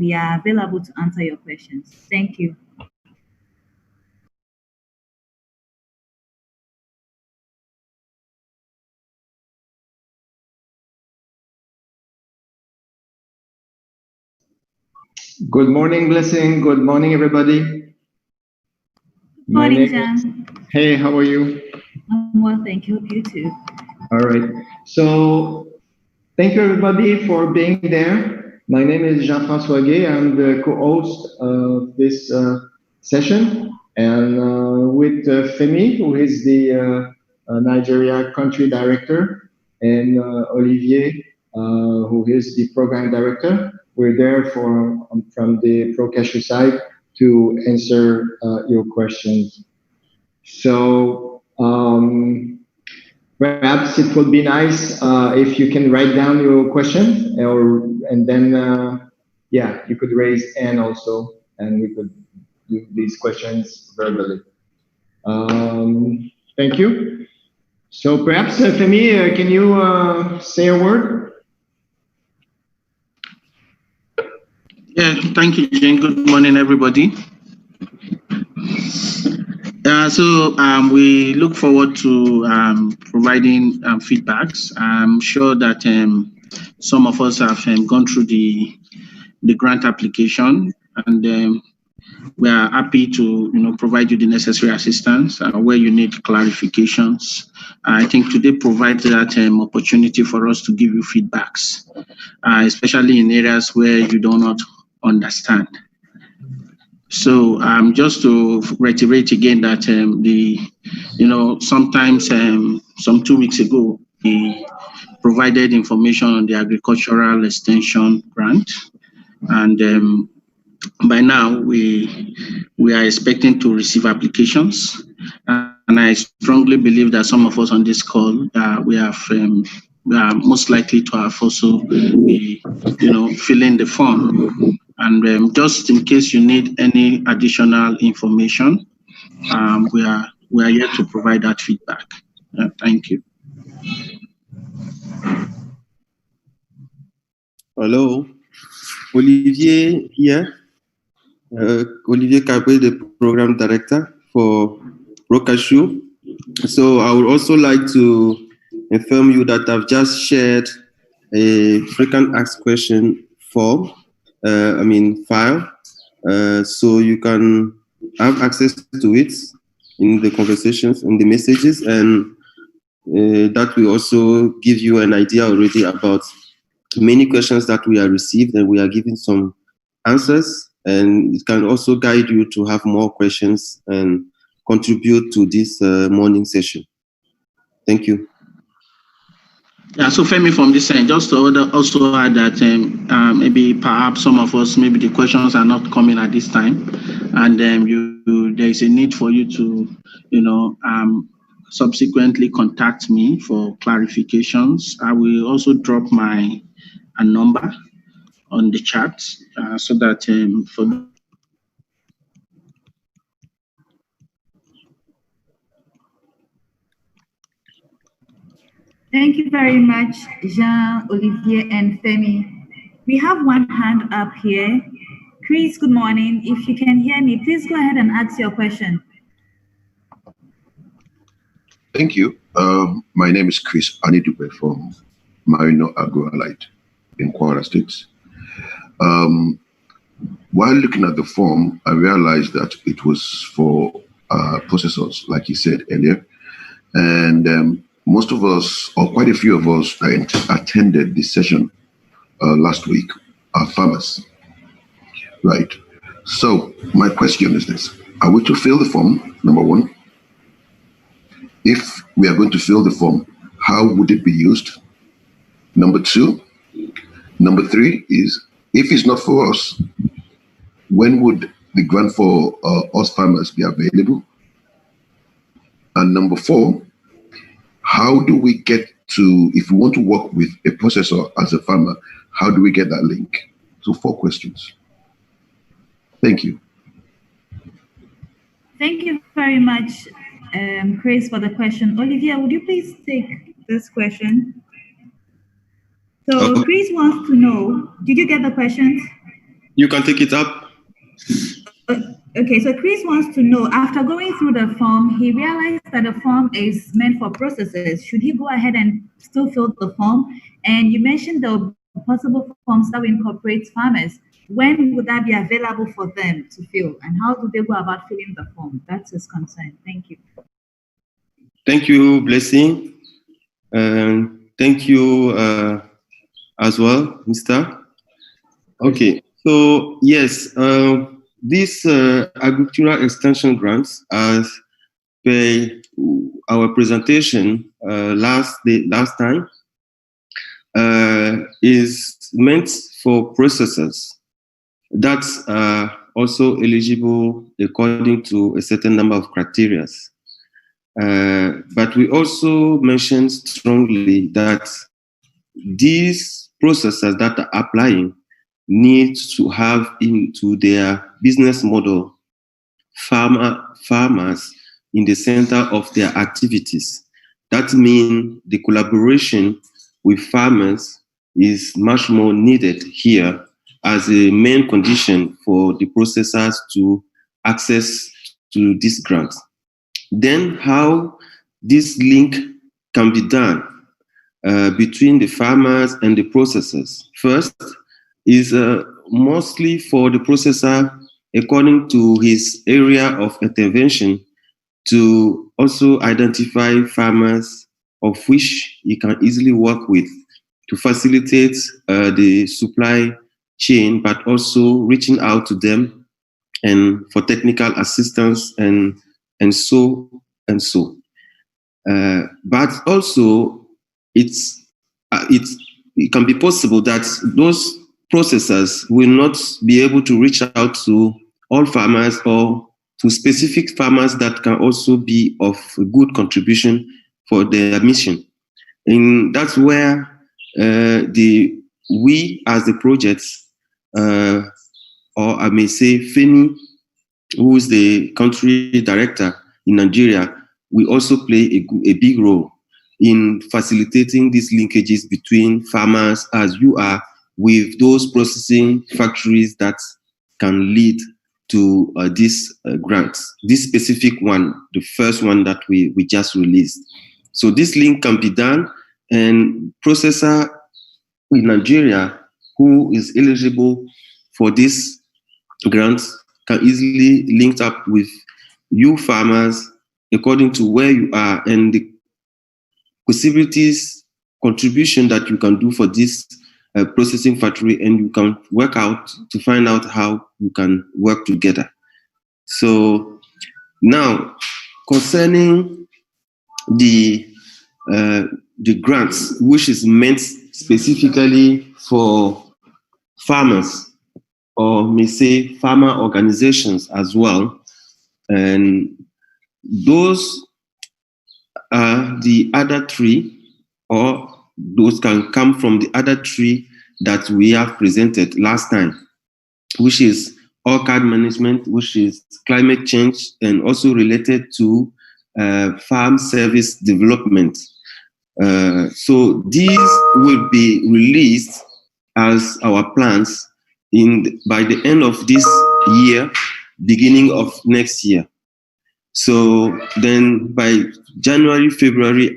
we are available to answer your questions. Thank you. Good morning, Blessing. Good morning, everybody. Morning, Jan. Hey, how are you? I'm well, thank you. You too. All right. So, thank you, everybody, for being there. My name is Jean-François Gay. I'm the co-host of this session, and with Femi, who is the Nigeria country director, and Olivier, who is the program director. We're there from the Pro-Cashew side to answer your questions. So perhaps it would be nice if you can write down your question, and then yeah, you could raise hand also, and we could do these questions verbally. Thank you. So perhaps Femi, can you say a word? Yeah, thank you, Jane. Good morning, everybody. We look forward to providing feedbacks. I'm sure that some of us have gone through the grant application, and we are happy to provide you the necessary assistance where you need clarifications. I think today provides that opportunity for us to give you feedbacks, especially in areas where you do not understand. So just to reiterate again that sometimes some 2 weeks ago we provided information on the agricultural extension grant, and by now we are expecting to receive applications, and I strongly believe that some of us on this call we are most likely to have also be filling the form. And just in case you need any additional information, we are here to provide that feedback. Thank you. Hello, Olivier here. Olivier Cabré, the program director for Pro-Cashew. So I would also like to inform you that I've just shared a frequent asked question form. File, so you can have access to it in the conversations, in the messages, and that will also give you an idea already about many questions that we have received, and we are giving some answers, and it can also guide you to have more questions and contribute to this morning session. Thank you. Yeah, so Femi, from this end, just to also add that maybe perhaps some of us, maybe the questions are not coming at this time, and there is a need for you to, subsequently contact me for clarifications. I will also drop my number on the chat so that for Thank you very much, Jean, Olivier, and Femi. We have one hand up here. Chris, good morning. If you can hear me, please go ahead and ask your question. Thank you. My name is Chris Anidupe from Marino Agro-Allied in Kwara State. While looking at the form, I realized that it was for processors, like you said earlier, and most of us, or quite a few of us, attended this session last week, are farmers, right? So my question is this: are we to fill the form, number one? If we are going to fill the form, how would it be used? Number two. Number three is, if it's not for us, when would the grant for us farmers be available? And number four, how do we get to, if we want to work with a processor as a farmer, how do we get that link? So 4 questions. Thank you. Thank you very much, Chris, for the question. Olivia, would you please take this question? So Chris wants to know, did you get the questions? You can take it up. Okay, so Chris wants to know, after going through the form, he realized that the form is meant for processors. Should he go ahead and still fill the form? And you mentioned the possible forms that will incorporate farmers. When would that be available for them to fill? And how do they go about filling the form? That's his concern. Thank you. Thank you, Blessing. Thank you as well, Mr. Okay, so yes, these agricultural extension grants, as per our presentation last time, is meant for processors that are also eligible according to a certain number of criteria. But we also mentioned strongly that these processors that are applying need to have into their business model farmers in the center of their activities. That means the collaboration with farmers is much more needed here as a main condition for the processors to access to this grant. Then how this link can be done between the farmers and the processors. First is mostly for the processor, according to his area of intervention, to also identify farmers of which he can easily work with to facilitate the supply chain, but also reaching out to them and for technical assistance and so. But also, it can be possible that those processors will not be able to reach out to all farmers or to specific farmers that can also be of a good contribution for their mission. And that's where we as the projects, or I may say FEMI, who is the country director in Nigeria, we also play a big role in facilitating these linkages between farmers as you are with those processing factories that can lead to this grant, this specific one, the first one that we just released. So this link can be done, and processor in Nigeria who is eligible for this grant can easily link up with you farmers according to where you are and the possibilities, contribution that you can do for this processing factory, and you can work out to find out how you can work together. So now, concerning the grants, which is meant specifically for farmers, or may say farmer organizations as well, and those are the other three, or those can come from the other three that we have presented last time, which is orchard management, which is climate change, and also related to farm service development. So these will be released as our plans by the end of this year, beginning of next year. So then by January, February,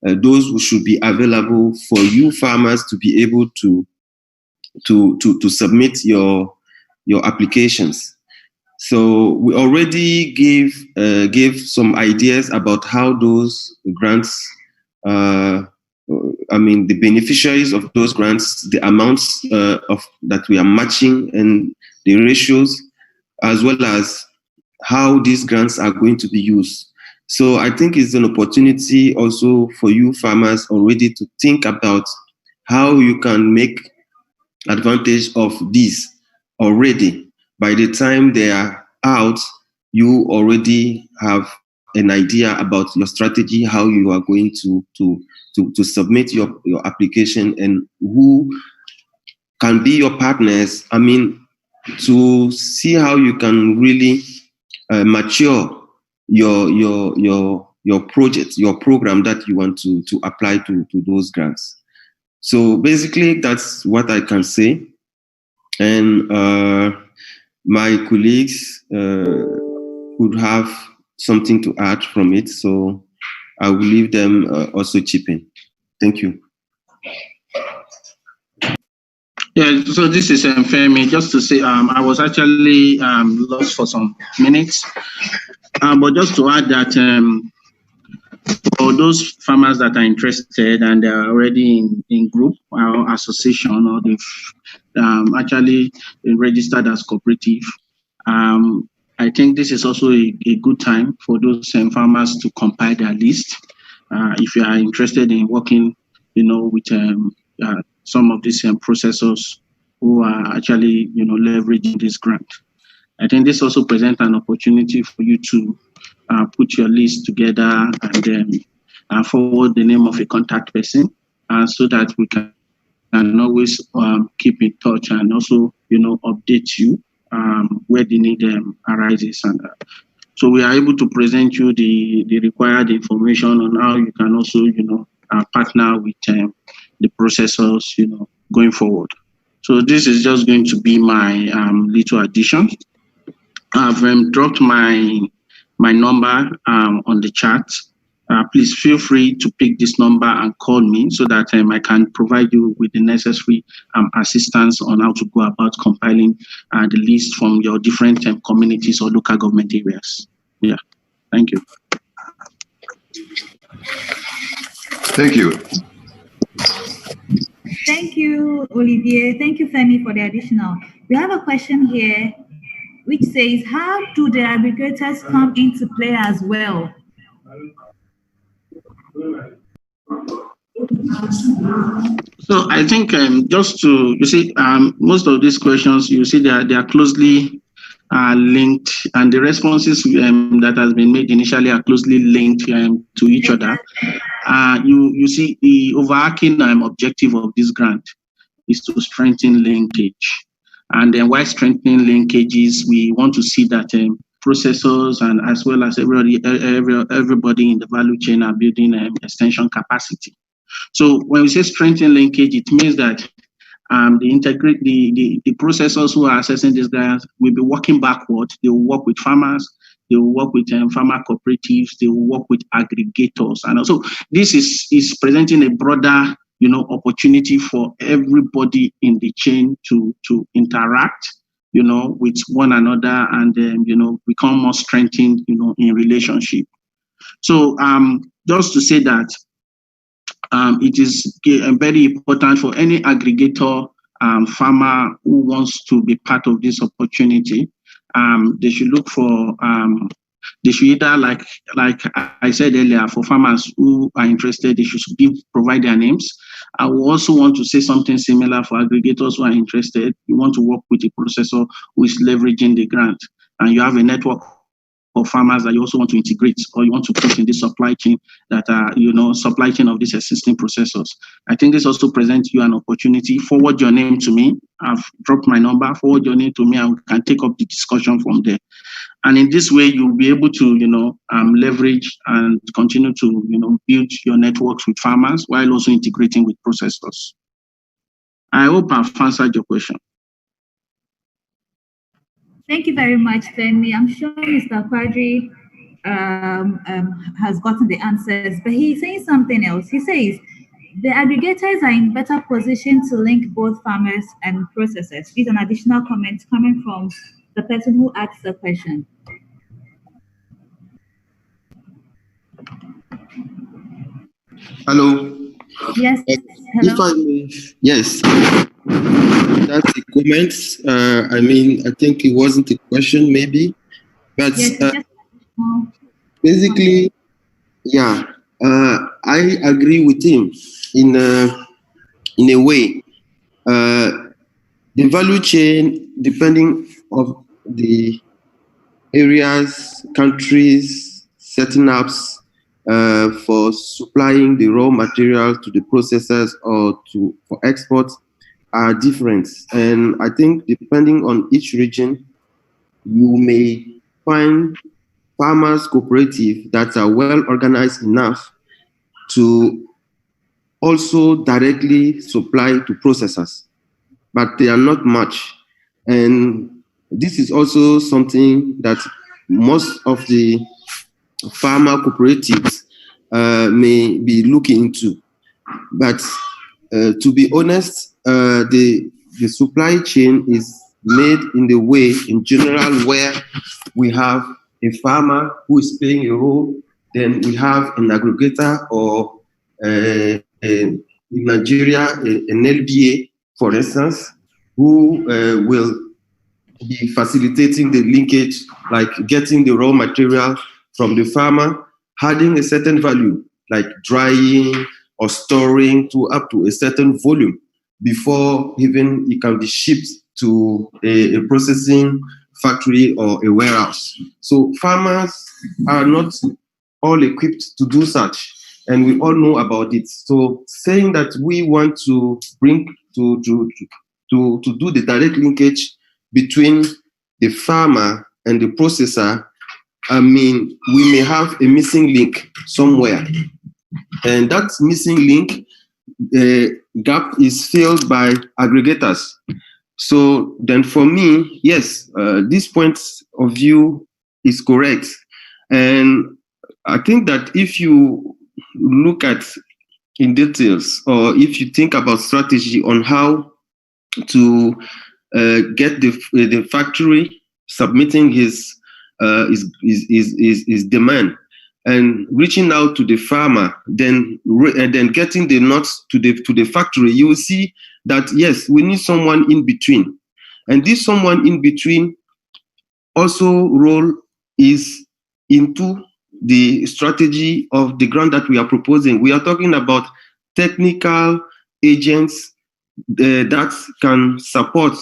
those should be available for you farmers to be able to submit your applications. So we already gave some ideas about how those grants, the beneficiaries of those grants, the amounts that we are matching and the ratios, as well as how these grants are going to be used. So I think it's an opportunity also for you farmers already to think about how you can make advantage of these already. By the time they are out, you already have an idea about your strategy, how you are going to submit your application, and who can be your partners. To see how you can really mature your project, your program that you want to apply to those grants. So basically, that's what I can say. and my colleagues could have something to add from it. So I will leave them also chip in. Thank you. Yeah, so this is Femi. Just to say, I was actually lost for some minutes, but just to add that for those farmers that are interested and they are already in group or association, or they've actually registered as cooperative, I think this is also a good time for those farmers to compile their list. If you are interested in working, with some of these processors who are actually, leveraging this grant. I think this also presents an opportunity for you to put your list together and then forward the name of a contact person, so that we can always keep in touch and also, update you where the need arises. And so we are able to present you the required information on how you can also, partner with the processors, going forward. So this is just going to be my little addition. I've dropped my number on the chat. Please feel free to pick this number and call me so that I can provide you with the necessary assistance on how to go about compiling the list from your different communities or local government areas. Yeah, thank you. Thank you. Thank you, Olivier. Thank you, Femi, for the additional. We have a question here which says, how do the aggregators come into play as well? So I think just to, most of these questions, they are closely linked, and the responses that has been made initially are closely linked to each other. You see, the overarching objective of this grant is to strengthen linkage. And then while strengthening linkages, we want to see that processors and as well as everybody in the value chain are building extension capacity. So when we say strengthen linkage, it means that the processors who are accessing these grants will be working backward. They will work with farmers, they will work with farmer cooperatives, they will work with aggregators. And also this is presenting a broader opportunity for everybody in the chain to interact, with one another and become more strengthened, in relationship. So just to say that it is very important for any aggregator farmer who wants to be part of this opportunity. They should look for they should either, like I said earlier, for farmers who are interested, they should provide their names. I will also want to say something similar for aggregators who are interested. You want to work with a processor who is leveraging the grant, and you have a network of farmers that you also want to integrate, or you want to put in the supply chain that are, supply chain of these existing processors. I think this also presents you an opportunity. Forward your name to me. I've dropped my number. Forward your name to me, and we can take up the discussion from there. And in this way, you'll be able to, leverage and continue to, build your networks with farmers while also integrating with processors. I hope I've answered your question. Thank you very much, Femi. I'm sure Mr. Quadri has gotten the answers, but he's saying something else. He says, the aggregators are in better position to link both farmers and processors. These are an additional comment coming from the person who asked the question. Hello. Yes. Hello. If I may, yes. That's a comment. I think it wasn't a question, maybe, but yes, basically, yeah, I agree with him in a way. The value chain, depending on the areas, countries, setting ups for supplying the raw material to the processors or for exports are different. And I think depending on each region, you may find farmers cooperative that are well organized enough to also directly supply to processors, but they are not much. And this is also something that most of the farmer cooperatives may be looking into. But to be honest, the supply chain is made in the way, in general, where we have a farmer who is playing a role, then we have an aggregator, or in Nigeria, an LBA, for instance, who will be facilitating the linkage, like getting the raw material from the farmer, adding a certain value, like drying or storing to up to a certain volume before even it can be shipped to a processing factory or a warehouse. So farmers are not all equipped to do such, and we all know about it. So saying that we want to bring to do the direct linkage between the farmer and the processor, I mean, we may have a missing link somewhere. And that missing link gap is filled by aggregators. So then for me, yes, this point of view is correct. And I think that if you look at in details, or if you think about strategy on how to get the factory submitting his demand and reaching out to the farmer, then getting the nuts to the factory, you will see that yes, we need someone in between, and this someone in between also role is into the strategy of the grant that we are proposing. We are talking about technical agents that can support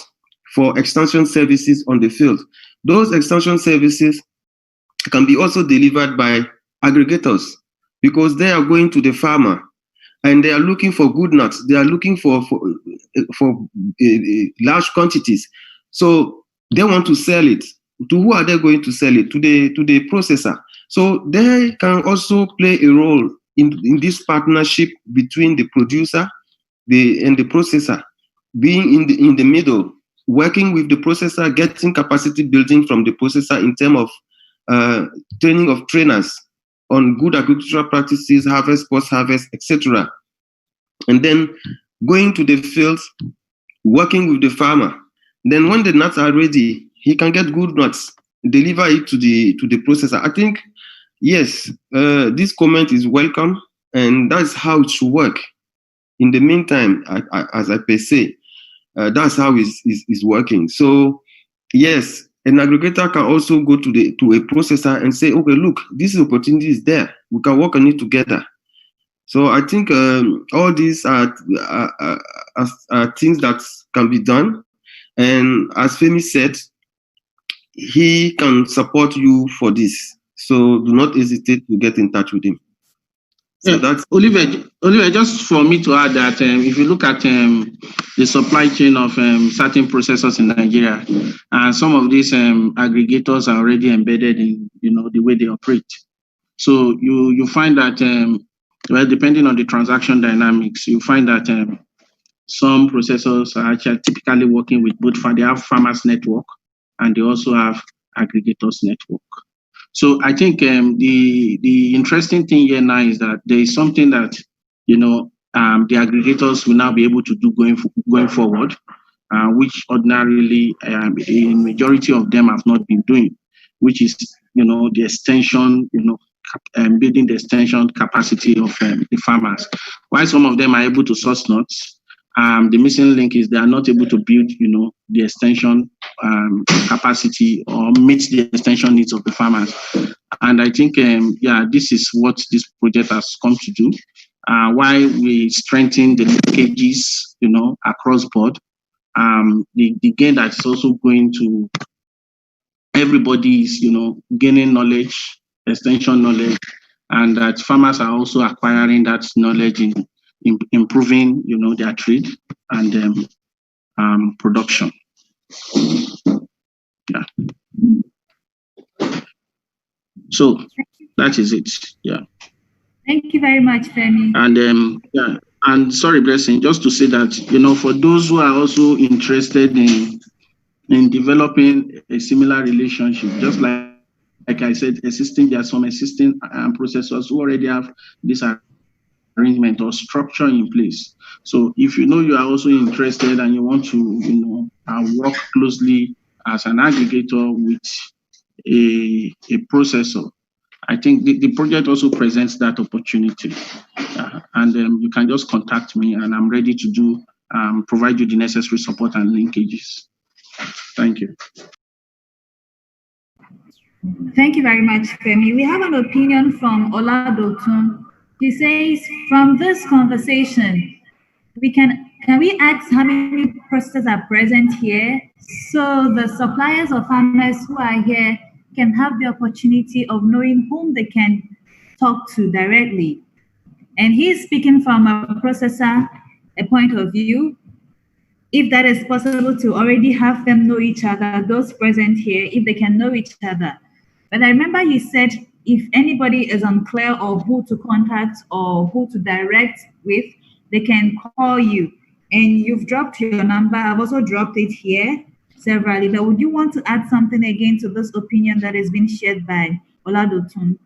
for extension services on the field. Those extension services can be also delivered by aggregators, because they are going to the farmer and they are looking for good nuts. They are looking for large quantities. So they want to sell it. To who are they going to sell it? To the processor. So they can also play a role in this partnership between the producer and the processor, being in the middle, working with the processor, getting capacity building from the processor in terms of training of trainers on good agricultural practices, harvest, post-harvest, etc. And then going to the fields, working with the farmer. Then when the nuts are ready, he can get good nuts, deliver it to the processor. I think, yes, this comment is welcome, and that's how it should work. In the meantime, as I per se, that's how it's working. So, yes, an aggregator can also go to a processor and say, okay, look, this opportunity is there. We can work on it together. So I think all these are things that can be done. And as Femi said, he can support you for this. So do not hesitate to get in touch with him. So that's Oliver, just for me to add that if you look at the supply chain of certain processors in Nigeria, some of these aggregators are already embedded in the way they operate. So you find that well, depending on the transaction dynamics, you find that some processors are actually typically working with both. They have farmers network and they also have aggregators network. So I think the interesting thing here now is that there is something that the aggregators will now be able to do going forward, which ordinarily a majority of them have not been doing, which is the extension, building the extension capacity of the farmers. While some of them are able to source nuts, the missing link is they are not able to build, the extension capacity or meet the extension needs of the farmers. And I think, this is what this project has come to do. While we strengthen the linkages, across board, the gain that's also going to everybody is, gaining knowledge, extension knowledge, and that farmers are also acquiring that knowledge in improving, their trade and production. Yeah. So that is it. Yeah. Thank you very much, Femi. And and sorry, Blessing, just to say that for those who are also interested in in developing a similar relationship, just like I said, there are some existing processors who already have this arrangement or structure in place. So if you know you are also interested and you want to, work closely as an aggregator with a processor, I think the project also presents that opportunity. And you can just contact me and I'm ready to provide you the necessary support and linkages. Thank you. Thank you very much, Femi. We have an opinion from Oladotun. He says, from this conversation, can we ask how many processors are present here so the suppliers or farmers who are here can have the opportunity of knowing whom they can talk to directly. And he's speaking from a processor, a point of view. If that is possible to already have them know each other, those present here, if they can know each other. But I remember you said if anybody is unclear of who to contact or who to direct with, they can call you. And you've dropped your number. I've also dropped it here severally. But would you want to add something again to this opinion that has been shared by Oladotun?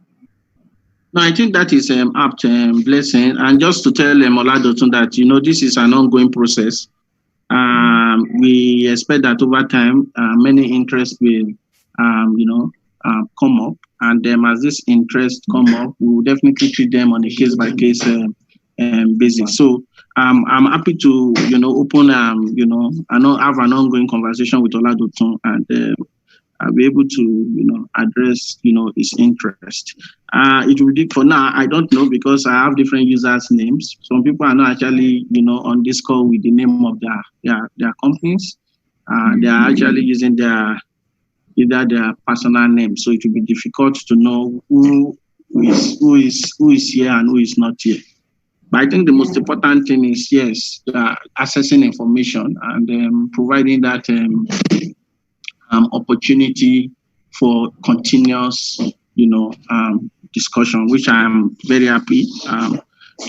No, I think that is apt, Blessing. And just to tell Oladotun that, this is an ongoing process. We expect that over time, many interests will, come up. And as this interest come up, we will definitely treat them on a case-by-case basis. So I'm happy to, open, have an ongoing conversation with Oladotun and I'll be able to, address, his interest. It will be for now. I don't know because I have different users' names. Some people are not actually, on this call with the name of their companies. They are actually using either their personal name. So it will be difficult to know who is here and who is not here. But I think the most important thing is, yes, accessing information and providing that opportunity for continuous, discussion, which I am very happy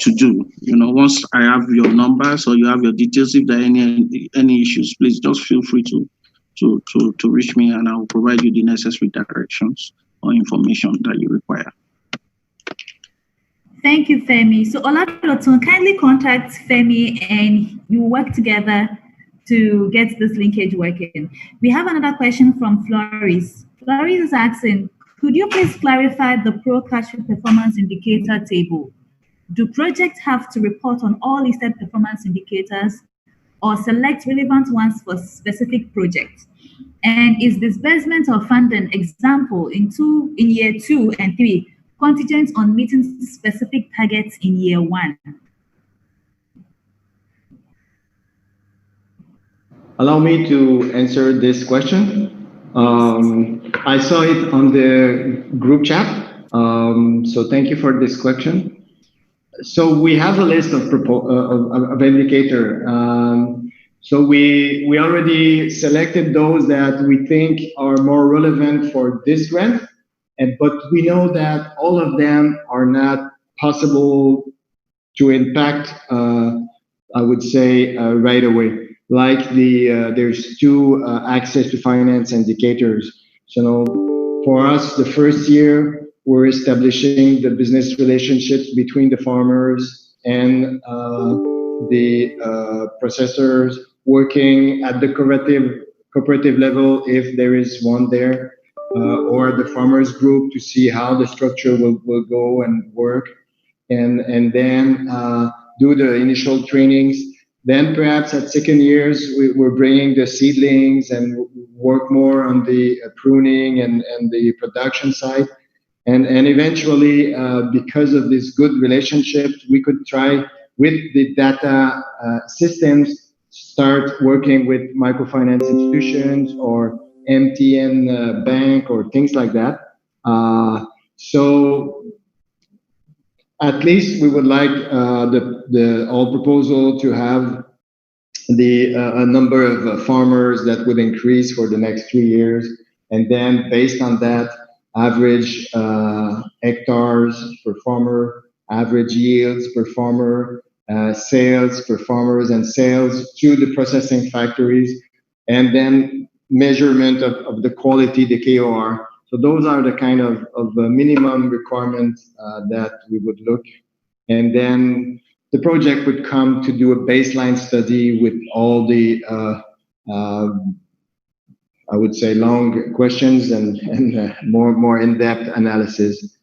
to do. Once I have your numbers or you have your details, if there are any issues, please just feel free to reach me, and I will provide you the necessary directions or information that you require. Thank you, Femi. So Oladotun, kindly contact Femi and you work together to get this linkage working. We have another question from Floris. Floris is asking, could you please clarify the Pro-Cashew performance indicator table? Do projects have to report on all listed performance indicators or select relevant ones for specific projects? And is disbursement of funding, example, in year 2 and 3, contingent on meeting specific targets in year 1? Allow me to answer this question. I saw it on the group chat, so thank you for this question. So we have a list of indicator. So we already selected those that we think are more relevant for this grant, but we know that all of them are not possible to impact, I would say, right away. Like there's 2 access to finance indicators. So for us, the first year, we're establishing the business relationships between the farmers and the processors, working at the cooperative level if there is one there, or the farmers group to see how the structure will go and work, and then do the initial trainings. Then perhaps at second years, we're bringing the seedlings and work more on the pruning and the production side. And eventually, because of this good relationship, we could try with the data systems, start working with microfinance institutions or MTN bank or things like that. So at least we would like the all proposal to have a number of farmers that would increase for the next 3 years, and then based on that, average hectares per farmer, average yields per farmer, sales per farmers, and sales to the processing factories, and then measurement of the quality, the KOR. So those are the kind of minimum requirements that we would look. And then the project would come to do a baseline study with all the, I would say, long questions and more in-depth analysis.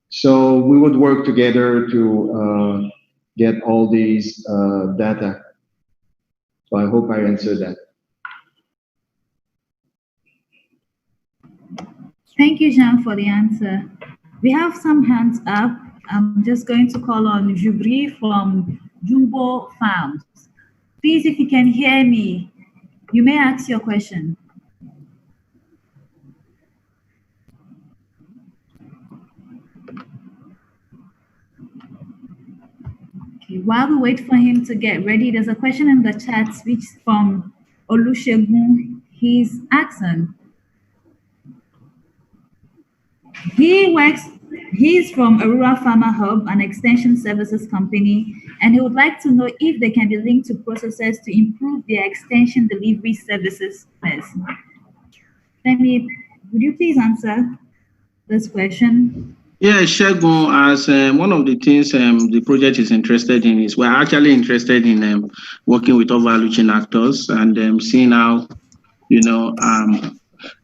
So we would work together to get all these data. So I hope I answered that. Thank you, Jean, for the answer. We have some hands up. I'm just going to call on Jubri from Jumbo Farms. Please, if you can hear me, you may ask your question. Okay, while we wait for him to get ready, there's a question in the chat which is from Olusegun. He's asking, he's from a rural farmer hub, an extension services company, and he would like to know if they can be linked to processes to improve their extension delivery services. Femi, would you please answer this question? Yeah, Shegun, as one of the things the project is interested in is we're actually interested in working with all value chain actors and seeing how,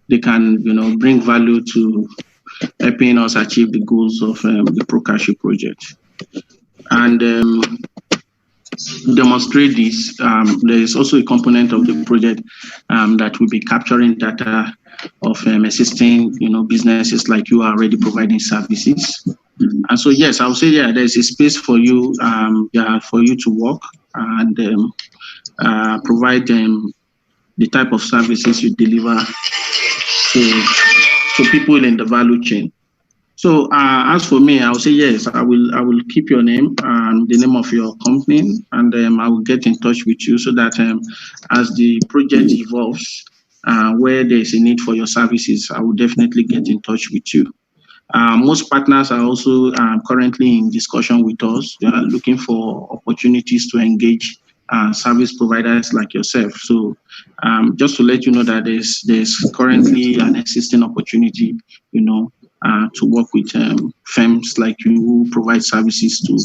they can, bring value to helping us achieve the goals of the Pro-Cashew project. And to demonstrate this, there is also a component of the project that will be capturing data of existing, businesses like you are already providing services. And so, yes, I would say, yeah, there's a space for you, for you to work and provide the type of services you deliver to people in the value chain. So as for me, I will say yes. I will keep your name and the name of your company, and I will get in touch with you so that as the project evolves, where there is a need for your services, I will definitely get in touch with you. Most partners are also currently in discussion with us. They are looking for opportunities to engage service providers like yourself. So just to let you know that there's currently an existing opportunity, to work with firms like you who provide services to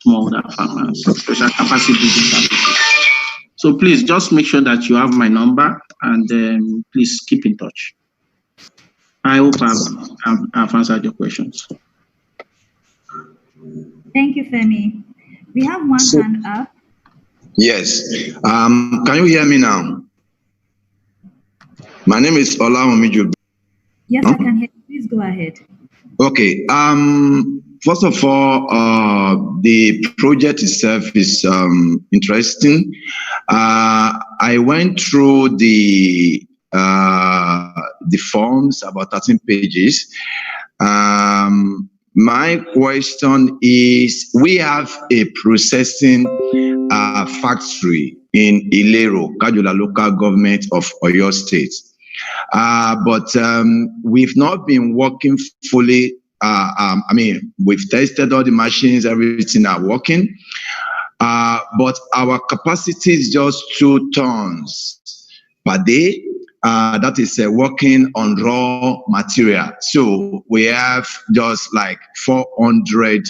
smallholder farmers, special capacity building services. So please just make sure that you have my number and please keep in touch. I hope I've answered your questions. Thank you, Femi. We have one hand up. Yes. Can you hear me now? My name is Olawumi. Yes, I can hear you. Please go ahead. Okay. First of all, the project itself is interesting. I went through the forms, about 13 pages. My question is, we have a processing factory in Ilero, Kajula local government of Oyo State. But we've not been working fully. We've tested all the machines, everything are working. But our capacity is just 2 tons per day. That is working on raw material. So we have just like 400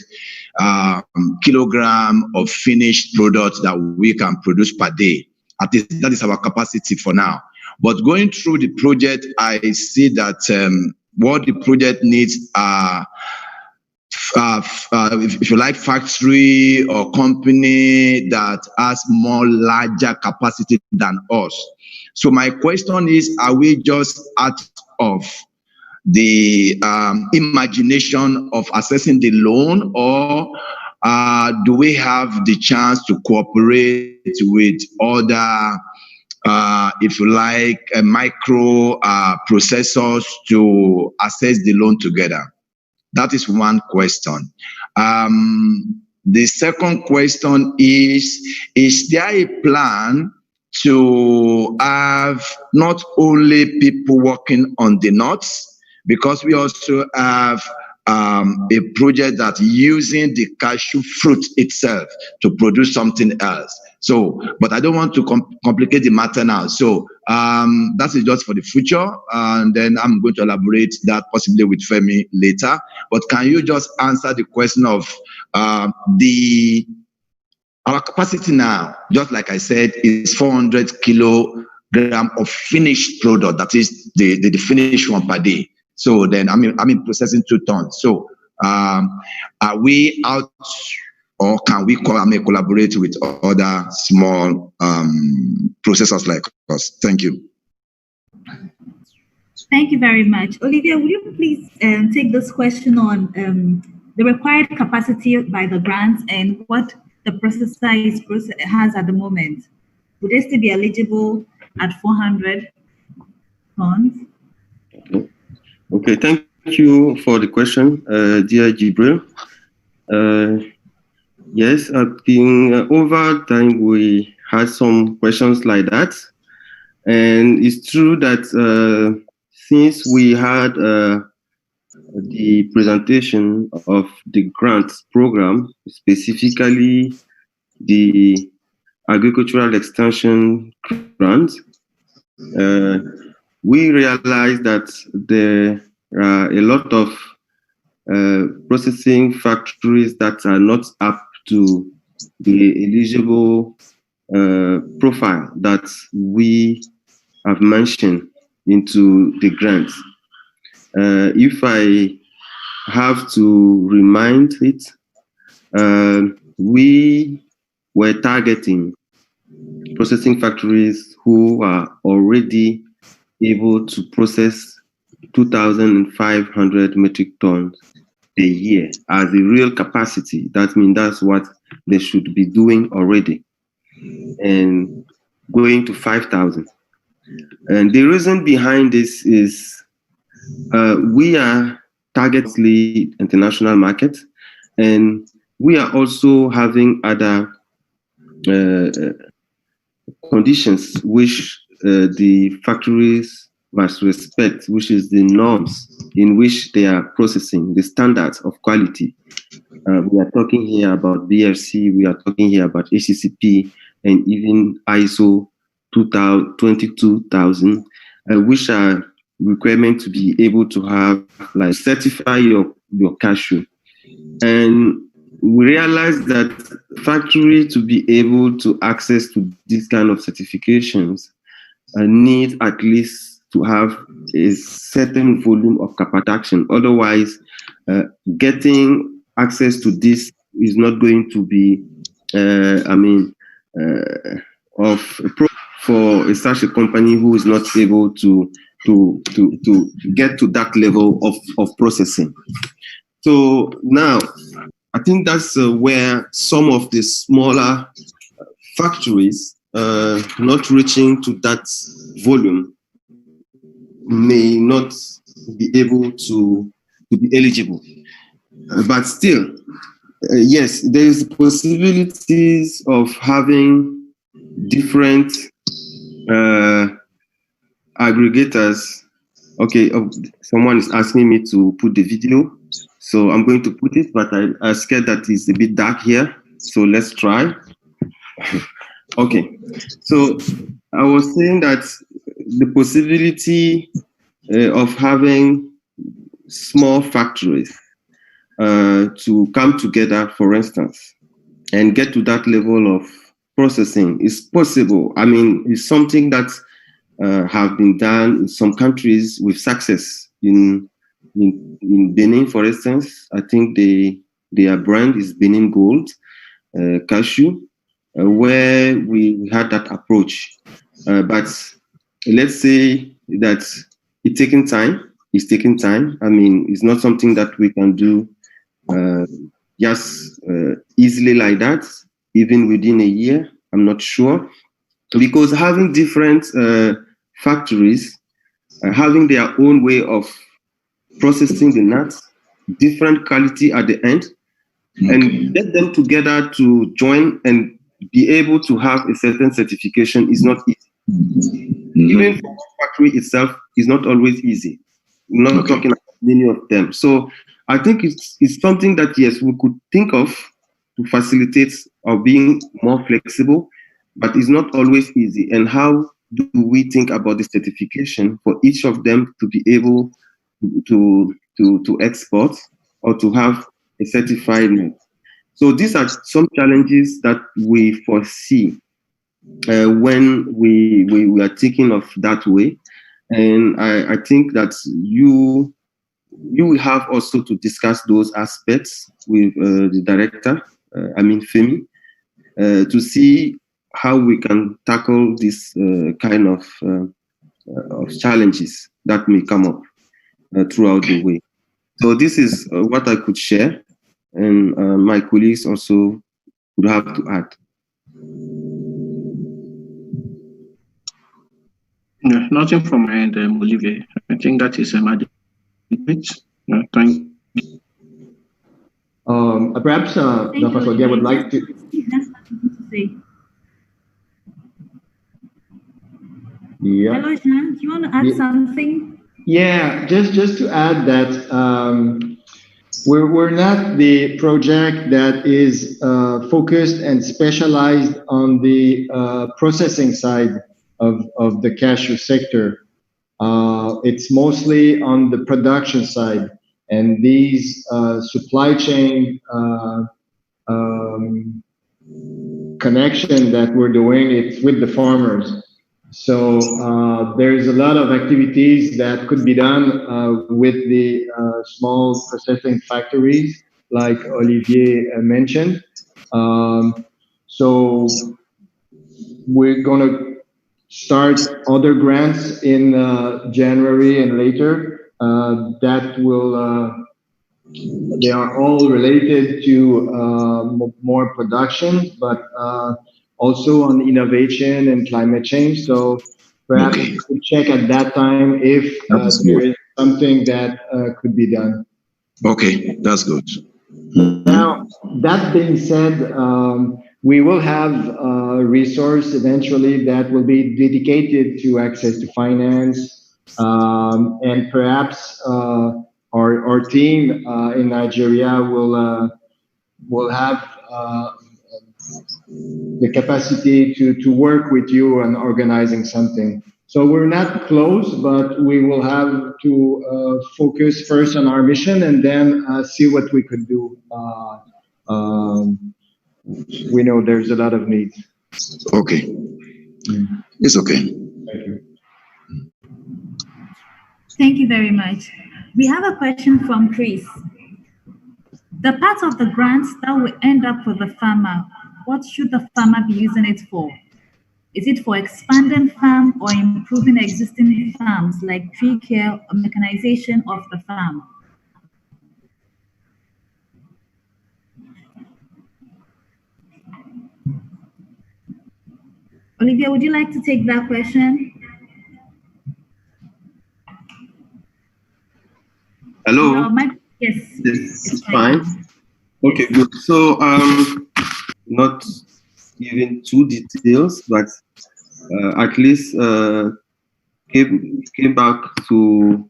kilogram of finished products that we can produce per day. At least that is our capacity for now. But going through the project, I see that what the project needs are, if you like, factory or company that has more larger capacity than us. So my question is, are we just out of the imagination of assessing the loan, or do we have the chance to cooperate with other, if you like, micro processors to assess the loan together? That is one question. The second question is there a plan to have not only people working on the nuts, because we also have a project that using the cashew fruit itself to produce something else. So, but I don't want to complicate the matter now. So that is just for the future, and then I'm going to elaborate that possibly with Femi later. But can you just answer the question of our capacity now, just like I said, is 400 kilogram of finished product. That is the finished one per day. So then I'm processing 2 tons. So are we out, or can we collaborate with other small processors like us? Thank you. Thank you very much. Olivia, would you please take this question on the required capacity by the grants and what the processor has at the moment? Would they still be eligible at 400 tons? Okay, thank you for the question, dear Jibril. Yes, I think over time we had some questions like that. And it's true that since we had the presentation of the grants program, specifically the agricultural extension grant, we realized that there are a lot of processing factories that are not up to the eligible profile that we have mentioned into the grants. If I have to remind it, we were targeting processing factories who are already able to process 2,500 metric tons a year as a real capacity. That means that's what they should be doing already, and going to 5,000. And the reason behind this is we are targeting international market, and we are also having other conditions which the factories must respect, which is the norms in which they are processing, the standards of quality. We are talking here about BFC, we are talking here about HCCP, and even ISO 22,000, which are requirements to be able to have, like, certify your cashew. And we realized that factory to be able to access to these kind of certifications need at least to have a certain volume of production. Otherwise, getting access to this is not going to be, for such a company who is not able to get to that level of processing. So now, I think that's where some of the smaller factories not reaching to that volume may not be able to be eligible. But still, yes, there is possibilities of having different aggregators. Okay, someone is asking me to put the video, so I'm going to put it, but I'm scared that it's a bit dark here, so let's try. Okay, so I was saying that the possibility of having small factories to come together, for instance, and get to that level of processing is possible. I mean, it's something that have been done in some countries with success. In Benin, for instance, I think their brand is Benin Gold Cashew, where we had that approach. But let's say that it's taking time. It's taking time. I mean, it's not something that we can do just easily like that, even within a year. I'm not sure. Because having different factories, having their own way of processing the nuts, different quality at the end, and get them together to join and be able to have a certain certification is not easy. Even for the factory itself is not always easy. I'm not talking about many of them. So I think it's something that, yes, we could think of to facilitate or being more flexible but it's not always easy. And how do we think about the certification for each of them to be able to export or to have a certified net? So these are some challenges that we foresee when we are thinking of that way. And I think that you will have also to discuss those aspects with the director, Femi, to see how we can tackle this kind of challenges that may come up throughout the way. So this is what I could share, and my colleagues also would have to add. No, nothing from my end, Olivier. I think that is adequate. Thank you. Perhaps Dr. Sodia would like to. Yeah. Hello, Jean. Do you want to add something? Yeah, just to add that we're not the project that is focused and specialized on the processing side of the cashew sector. It's mostly on the production side, and these supply chain connection that we're doing, it's with the farmers. So there's a lot of activities that could be done with the small processing factories, like Olivier mentioned. So we're going to start other grants in January and later that will, they are all related to more production, but also on innovation and climate change. So perhaps we could check at that time if there is something that could be done. Okay, that's good. Now, that being said, we will have a resource eventually that will be dedicated to access to finance, and perhaps our team in Nigeria will have the capacity to work with you on organizing something. So we're not close, but we will have to focus first on our mission and then see what we could do. We know there's a lot of needs. Okay. It's okay. Thank you. Thank you very much. We have a question from Chris. The part of the grants that will end up for the farmer, what should the farmer be using it for? Is it for expanding farm or improving existing farms like tree care or mechanization of the farm? Olivia, would you like to take that question? Hello? Yes. It's fine. Okay, good. So not giving too details, but at least came back to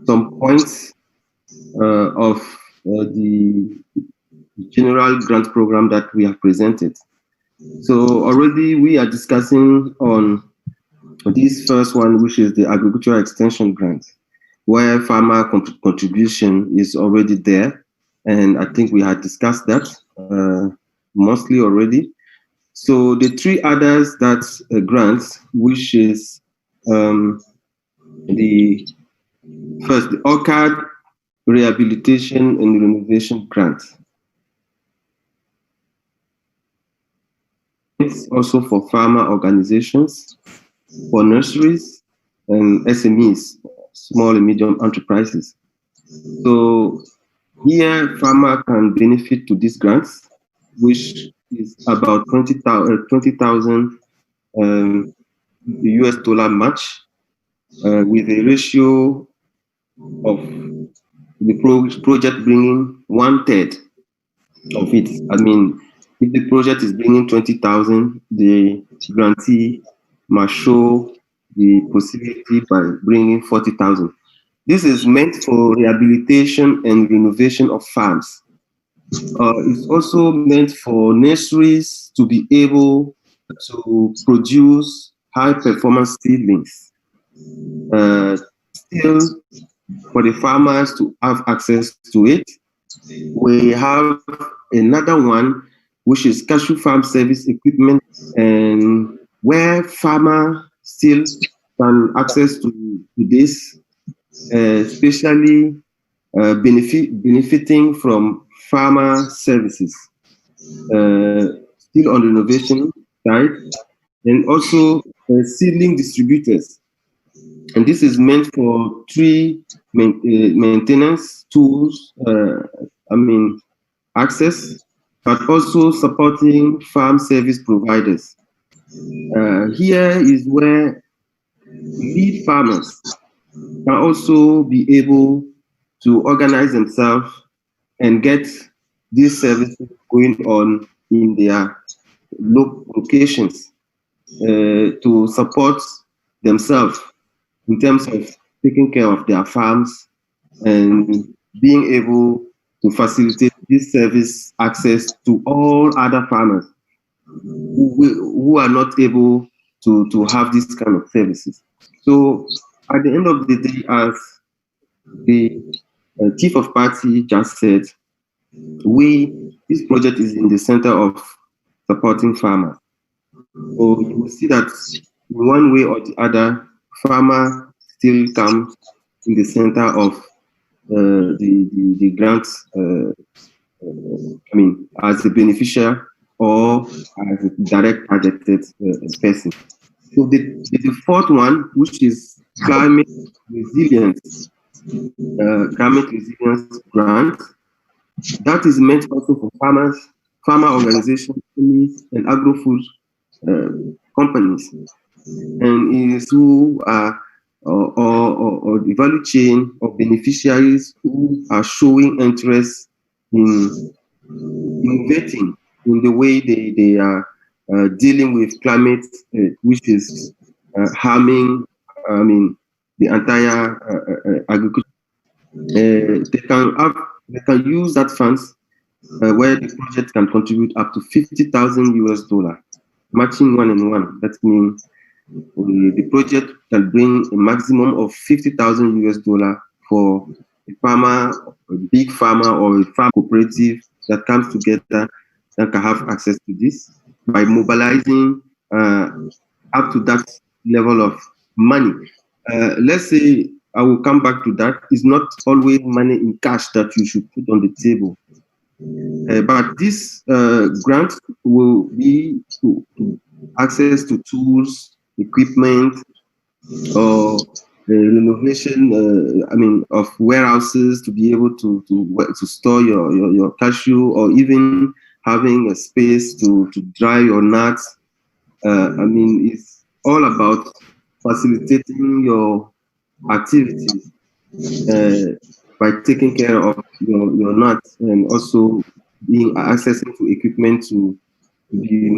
some points of the general grant program that we have presented. So already we are discussing on this first one, which is the agricultural extension grant, where farmer contribution is already there. And I think we had discussed that mostly already. So the three others that grants, which is the first, the orchard rehabilitation and renovation grant. It's also for farmer organizations, for nurseries and SMEs, small and medium enterprises. So here, farmer can benefit to these grants, which is about 20,000 US dollar match, with a ratio of the project bringing 1/3 of it. I mean, if the project is bringing 20,000, the grantee must show the possibility by bringing 40,000. This is meant for rehabilitation and renovation of farms. It's also meant for nurseries to be able to produce high-performance seedlings. Still, for the farmers to have access to it, we have another one, which is cashew farm service equipment, and where farmer still can access to this, especially benefiting from farmer services, still on the innovation side, and also seedling distributors. And this is meant for tree maintenance tools, access, but also supporting farm service providers. Here is where lead farmers can also be able to organize themselves and get these services going on in their locations to support themselves in terms of taking care of their farms and being able to facilitate this service access to all other farmers who are not able to have this kind of services. So at the end of the day, as the chief of party just said, this project is in the center of supporting farmers. So you will see that in one way or the other, farmer still comes in the center of the grants, as a beneficiary or as a direct targeted person. So the fourth one, which is climate resilience grant, that is meant also for farmers, farmer organizations, and agro-food companies, and is who are or the value chain of beneficiaries who are showing interest in innovating in the way they are dealing with climate, which is harming, the entire agriculture. They can use that funds where the project can contribute up to $50,000 matching 1-on-1. That means the project can bring a maximum of $50,000 for a farmer, a big farmer, or a farm cooperative that comes together that can have access to this by mobilizing up to that level of money. Let's say, I will come back to that. It's not always money in cash that you should put on the table. But this grant will be to access to tools, equipment, or renovation, of warehouses to be able to store your cashew, or even having a space to dry your nuts. It's all about facilitating your activities by taking care of your nuts, and also being accessing to equipment to be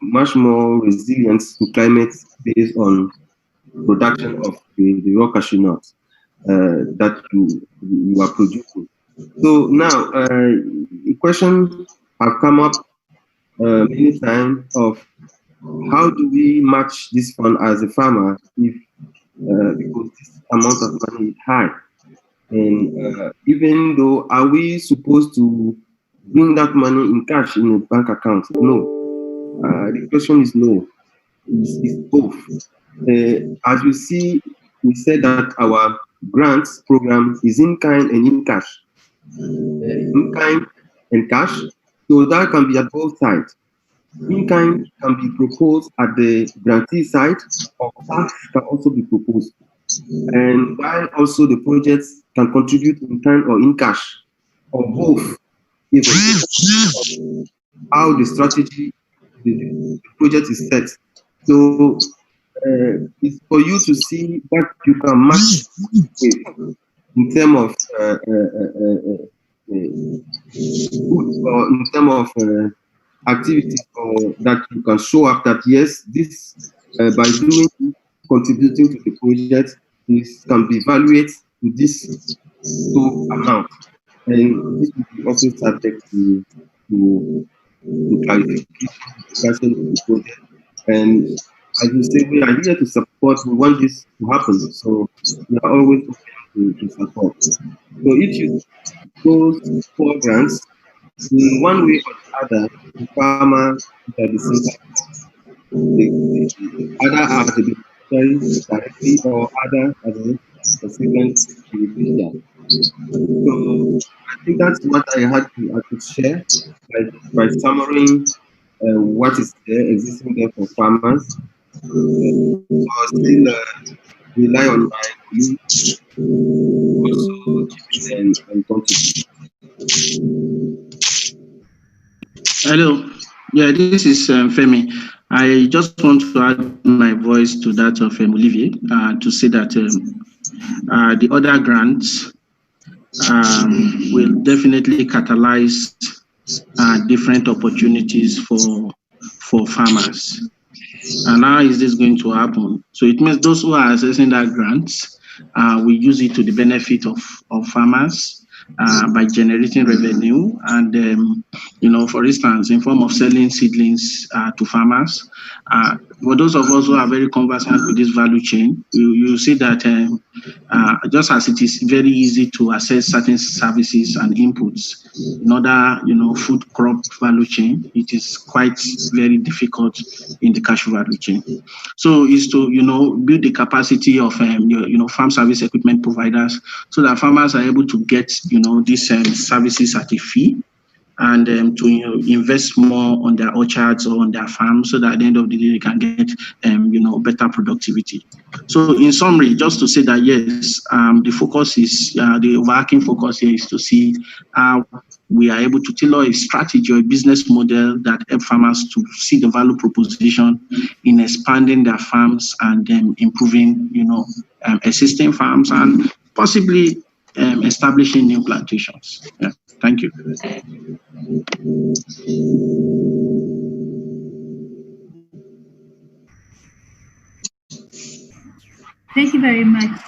much more resilient to climate based on production of the raw cashew nuts that you are producing. So now, the question have come up many times of how do we match this fund as a farmer if because this amount of money is high, and even though, are we supposed to bring that money in cash in a bank account? No. The question is no. It's both. As you see, we said that our grants program is in kind and in cash. In kind and cash, so that can be at both sides. In kind can be proposed at the grantee side, or cash can also be proposed. And while also the projects can contribute in kind or in cash, or both, even how the strategy, the project is set. So it's for you to see what you can match with in terms of or in terms of activities, or that you can show up that yes, this by doing contributing to the project, this can be evaluated to this amount. and this will be also subject to clarification of the project. And as you say, we are here to support. We want this to happen, so we are always open to support. So if you go for grants, in one way or the other, the farmer at the same time, either as a beneficiary directly or other as a recipient beneficiary. So I think that's what I had to share by summarizing what is there existing there for farmers. I'll still rely on my colleagues also chip in and contribute. Hello. Yeah, this is Femi. I just want to add my voice to that of Olivier to say that the other grants will definitely catalyze different opportunities for farmers. And how is this going to happen? So it means those who are accessing that grants will use it to the benefit of farmers by generating revenue and, for instance, in form of selling seedlings to farmers. For those of us who are very conversant with this value chain, you see that just as it is very easy to access certain services and inputs in other, food crop value chain, it is quite very difficult in the cashew value chain. So is to, build the capacity of, farm service equipment providers so that farmers are able to get, these services at a fee and to invest more on their orchards or on their farms so that at the end of the day they can get better productivity. So in summary, just to say that yes, the focus is the overarching focus here is to see how we are able to tailor a strategy or a business model that help farmers to see the value proposition in expanding their farms and improving existing farms and possibly establishing new plantations. Yeah. Thank you. Thank you very much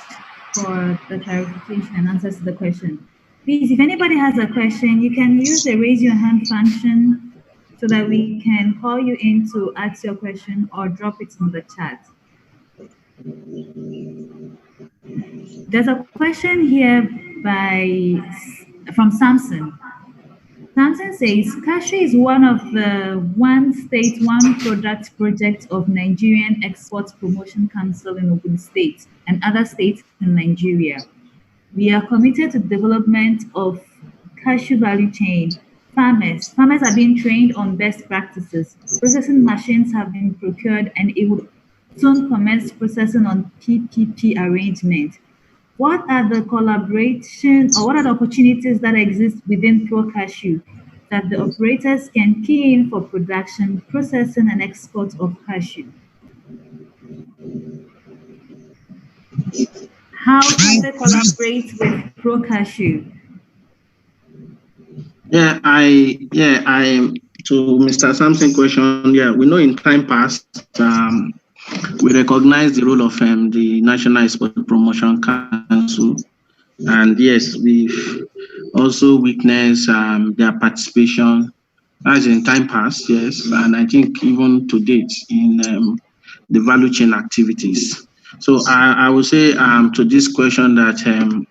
for the clarification and answers to the question. Please, if anybody has a question, you can use the raise your hand function so that we can call you in to ask your question or drop it in the chat. There's a question here from Samson. Samson says, Cashew is one of the one state, one product project of Nigerian Export Promotion Council in Ogun State and other states in Nigeria. We are committed to development of cashew value chain. Farmers are being trained on best practices. Processing machines have been procured and it would soon commence processing on PPP arrangement. What are the collaborations or what are the opportunities that exist within Pro-Cashew that the operators can key in for production, processing, and export of cashew? How can they collaborate with Pro-Cashew? To Mr. Sampson's question, we know in time past, we recognize the role of the National Export Promotion Council. And yes, we've also witnessed their participation as in time past, yes, and I think even to date in the value chain activities. So I would say to this question that and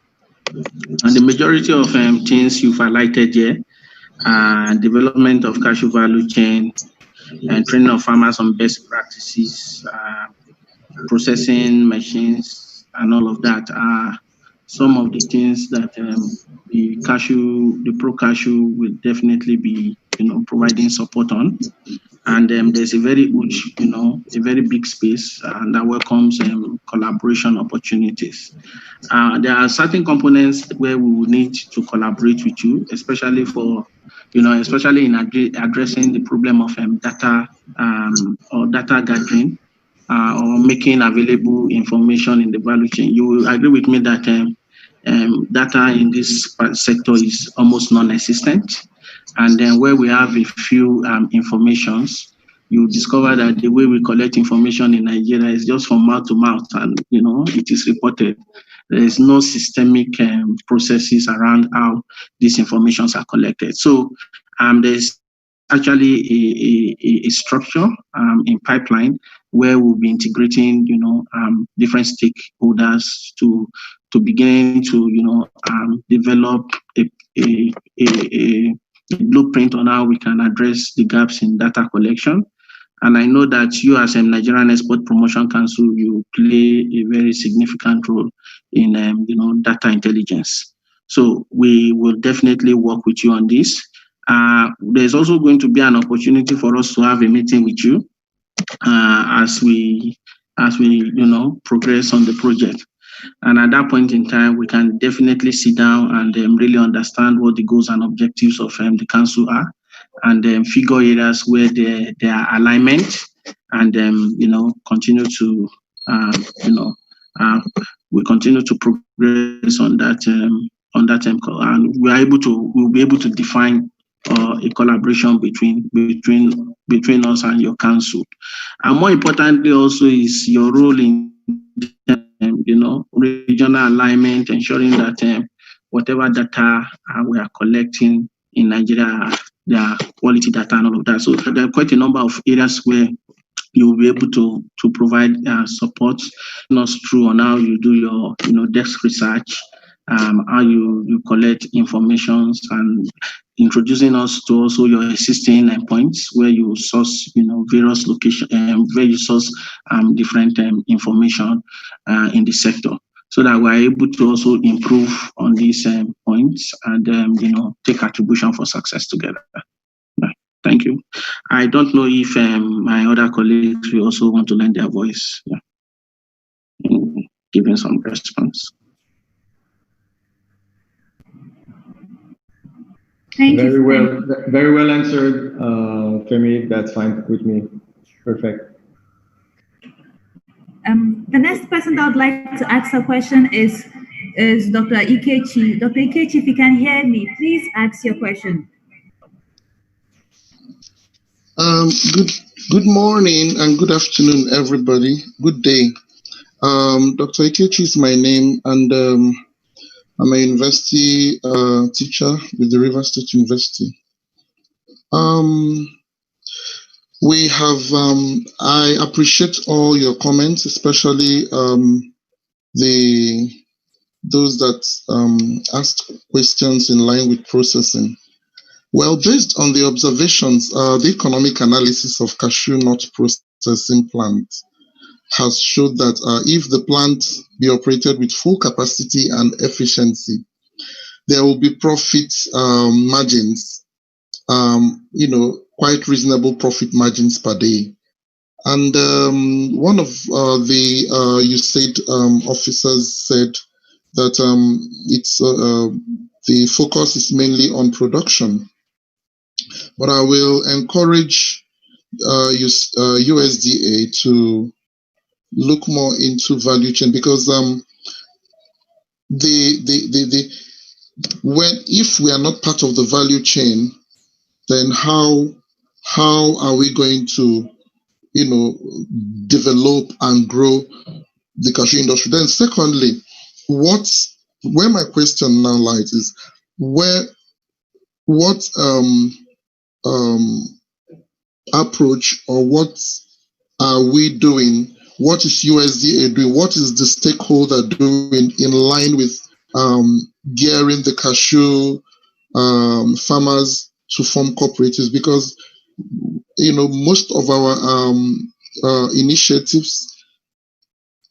the majority of things you've highlighted here, development of cashew value chain and training of farmers on best practices, processing machines, and all of that are some of the things that the Pro-Cashew will definitely be, providing support on. And there's a very huge, a very big space that welcomes collaboration opportunities. There are certain components where we will need to collaborate with you, especially for, especially in addressing the problem of data or data gathering or making available information in the value chain. You will agree with me that data in this sector is almost non-existent. And then where we have a few informations, you discover that the way we collect information in Nigeria is just from mouth to mouth, and it is reported. there is no systemic processes around how these informations are collected. So there's actually a structure in pipeline where we'll be integrating, different stakeholders to begin to, develop a blueprint on how we can address the gaps in data collection. And I know that you as a Nigerian Export Promotion Council, you play a very significant role in, data intelligence. So we will definitely work with you on this. There's also going to be an opportunity for us to have a meeting with you as we progress on the project. And at that point in time, we can definitely sit down and really understand what the goals and objectives of the council are, and figure areas where there are alignment, and continue to we continue to progress on that and we'll be able to define a collaboration between us and your council. And more importantly, also is your role in regional alignment, ensuring that whatever data we are collecting in Nigeria, they are quality data and all of that. So there are quite a number of areas where you will be able to provide support us through on how you do your desk research, how you collect informations, and introducing us to also your existing points where you source various locations, where you source different information in the sector, so that we're able to also improve on these points and take attribution for success together. Thank you. I don't know if my other colleagues will also want to lend their voice in giving some response. Thank you. Very well answered, Femi. That's fine with me. Perfect. The next person that I would like to ask a question is Dr. Ikechi. Dr. Ikechi, if you can hear me, please ask your question. Good morning and good afternoon, everybody. Good day. Dr. Ikechi is my name, and I'm a university teacher with the Rivers State University. We have, I appreciate all your comments, especially those that asked questions in line with processing. Well, based on the observations, the economic analysis of cashew nut processing plant has showed that if the plant be operated with full capacity and efficiency, there will be profit margins, quite reasonable profit margins per day. And one of the USAID officers said that it's the focus is mainly on production. But I will encourage USDA to look more into value chain, because if we are not part of the value chain, then how are we going to develop and grow the cashew industry? Then secondly, where my question now lies is what approach, or what are we doing? What is USDA doing? What is the stakeholder doing in line with gearing the cashew farmers to form cooperatives? Because most of our initiatives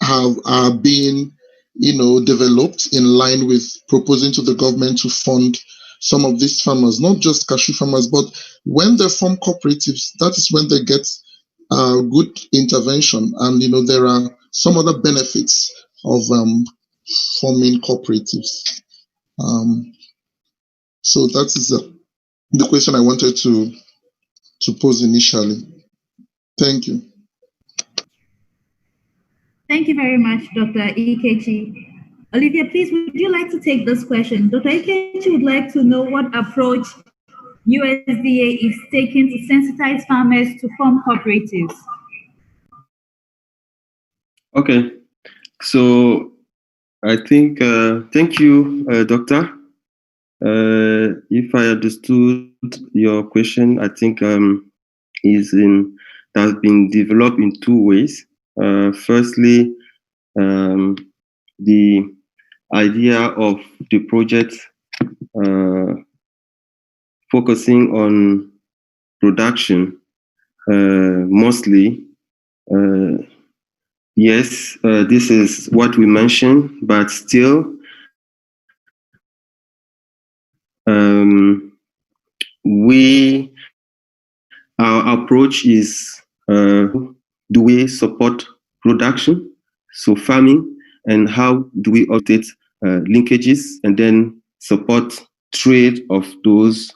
are being developed in line with proposing to the government to fund some of these farmers, not just cashew farmers, but when they form cooperatives, that is when they get good intervention. And there are some other benefits of forming cooperatives. So that is the question I wanted to pose initially. Thank you. Thank you very much, Dr. Ikechi. Olivia, please, would you like to take this question? Dr. Ikechi would like to know what approach USDA is taking to sensitize farmers to form cooperatives. Okay, so I think, thank you, Doctor. If I understood your question, I think has been developed in two ways. Firstly, the idea of the project focusing on production mostly. Yes, this is what we mentioned, but still, our approach is do we support production, so farming, and how do we update linkages and then support trade of those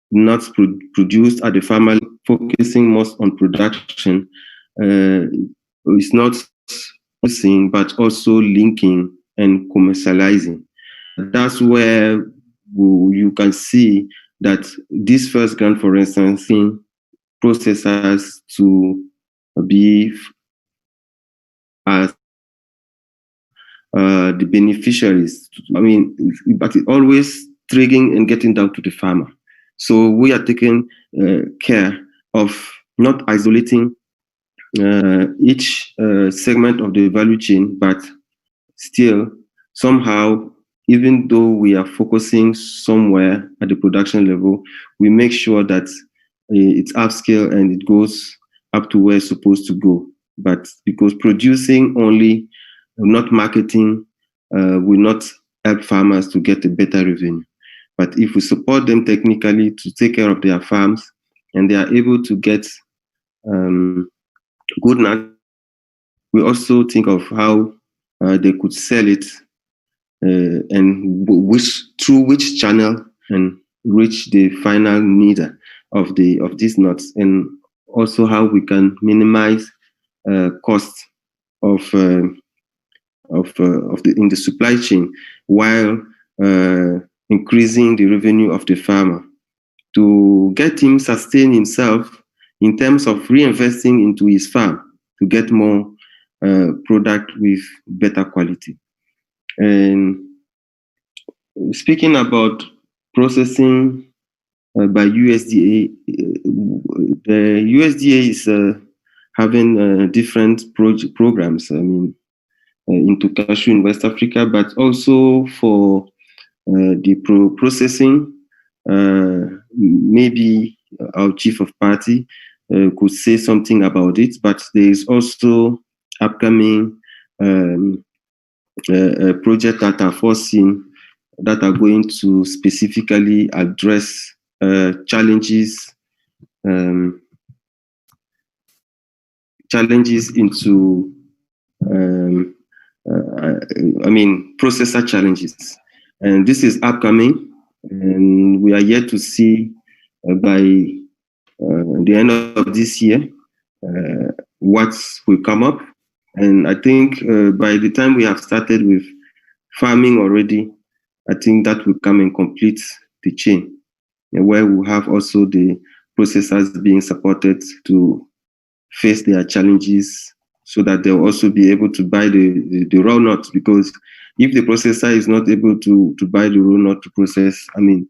nuts produced at the farmer, focusing most on production. It's not using, but also linking and commercializing. That's where you can see that this first grant, for instance, processors to be as the beneficiaries. I mean, but it always triggering and getting down to the farmer. So we are taking care of not isolating each segment of the value chain, but still somehow, even though we are focusing somewhere at the production level, we make sure that it's upscale and it goes up to where it's supposed to go. But because producing only, not marketing, will not help farmers to get a better revenue. But if we support them technically to take care of their farms and they are able to get good nuts, we also think of how they could sell it and through which channel and reach the final needer of these nuts, and also how we can minimize costs of in the supply chain while increasing the revenue of the farmer to get him sustain himself in terms of reinvesting into his farm to get more product with better quality. And speaking about processing by USDA, the USDA is having different programs. I mean, into cashew in West Africa, but also for the processing. Maybe our chief of party could say something about it, but there is also upcoming projects that are foreseen that are going to specifically address challenges into processor challenges, and this is upcoming, and we are yet to see by the end of this year what will come up. And I think by the time we have started with farming already, I think that will come and complete the chain, where we have also the processors being supported to face their challenges so that they'll also be able to buy the raw nuts, because if the processor is not able to buy the raw nut to process, I mean,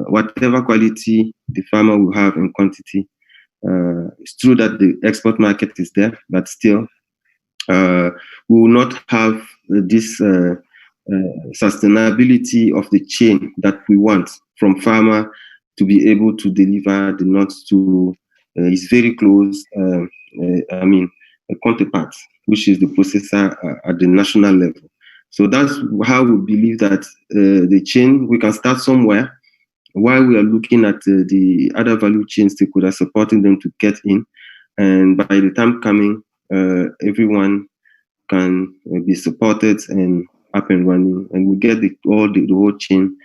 whatever quality the farmer will have in quantity, it's true that the export market is there, but still we will not have this sustainability of the chain that we want from farmer to be able to deliver the nuts to his very close, a counterpart, which is the processor at the national level. So that's how we believe that the chain, we can start somewhere while we are looking at the other value chain stakeholders, supporting them to get in. And by the time coming, everyone can be supported and up and running, and we get the whole chain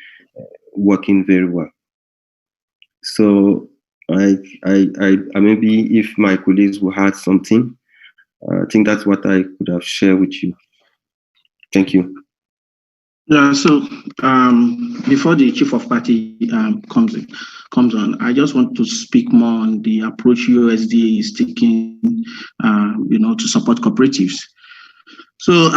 working very well. So I maybe if my colleagues will add something, I think that's what I could have shared with you. Thank you. Yeah, so before the chief of party comes on, I just want to speak more on the approach USDA is taking, to support cooperatives. So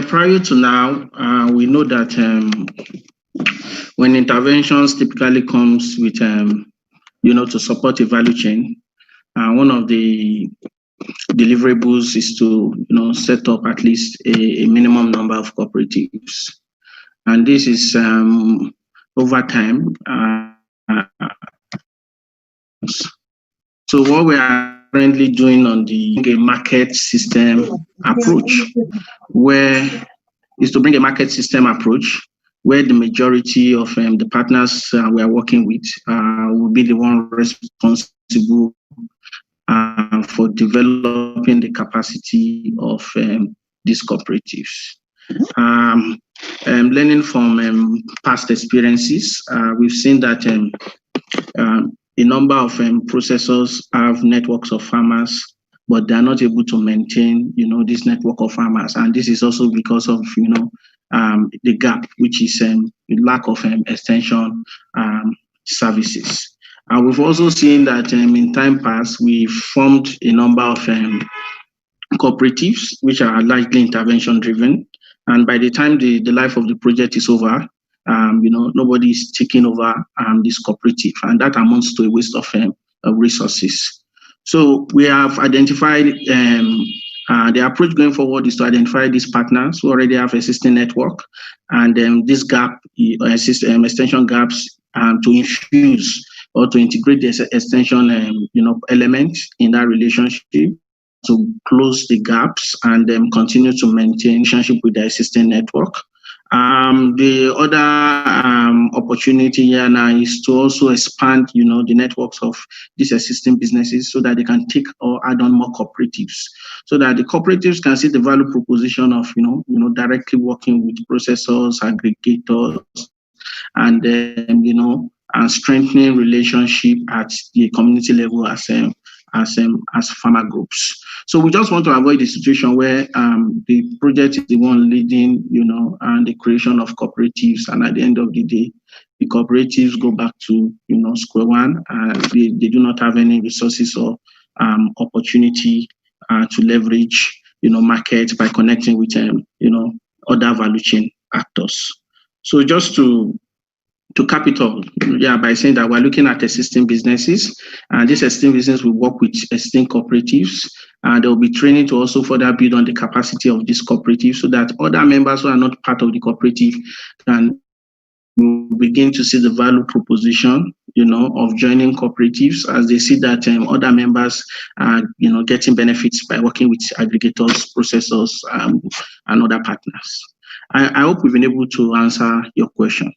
prior to now, we know that when interventions typically comes with to support a value chain, one of the deliverables is to set up at least a minimum number of cooperatives, and this is over time. So what we are currently doing on the market system approach, where is to bring a market system approach where the majority of the partners we are working with will be the one responsible for developing the capacity of these cooperatives. Learning from past experiences, we've seen that a number of processors have networks of farmers, but they are not able to maintain, this network of farmers, and this is also because of, the gap, which is lack of extension services. And we've also seen that in time past, we've formed a number of cooperatives, which are largely intervention driven. And by the time the life of the project is over, nobody is taking over this cooperative, and that amounts to a waste of resources. So we have identified the approach going forward is to identify these partners who already have existing network, and this gap, extension gaps, to infuse or to integrate the extension element in that relationship, to close the gaps and continue to maintain relationship with the existing network. The other opportunity here now is to also expand, the networks of these existing businesses so that they can take or add on more cooperatives, so that the cooperatives can see the value proposition of, directly working with processors, aggregators, and and strengthening relationship at the community level as farmer groups. So we just want to avoid the situation where the project is the one leading, and the creation of cooperatives, and at the end of the day, the cooperatives go back to square one. They do not have any resources or opportunity to leverage market by connecting with other value chain actors. So just to cap it off, by saying that we're looking at existing businesses, and this existing business will work with existing cooperatives, and there will be training to also further build on the capacity of this cooperative, so that other members who are not part of the cooperative can begin to see the value proposition, of joining cooperatives, as they see that other members are, getting benefits by working with aggregators, processors, and other partners. I hope we've been able to answer your question.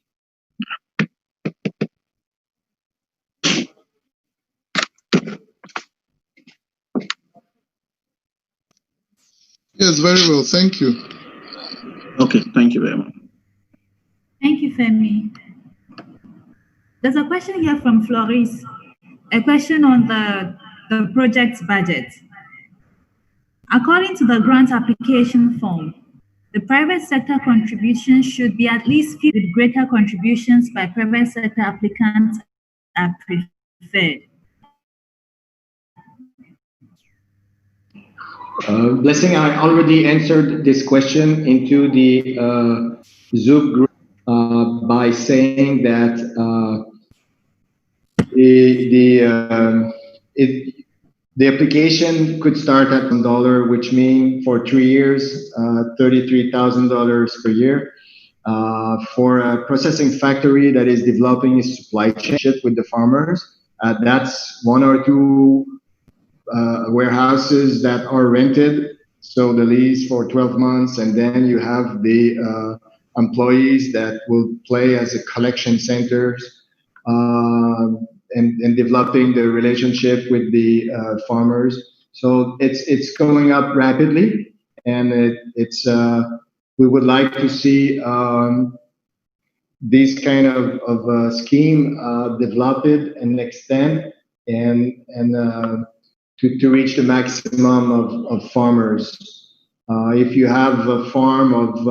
Yes, very well. Thank you. Okay, thank you very much. Thank you, Femi. There's a question here from Floris, a question on the project's budget. According to the grant application form, the private sector contribution should be at least 50, with greater contributions by private sector applicants are preferred. Blessing, I already answered this question into the Zoom group by saying that the application could start at $1, which means for 3 years, $33,000 per year. For a processing factory that is developing a supply chain with the farmers, that's 1 or 2 warehouses that are rented, so the lease for 12 months, and then you have the employees that will play as a collection centers, and developing the relationship with the farmers. So it's going up rapidly, and we would like to see this kind of scheme developed and extend and to reach the maximum of farmers. If you have a farm of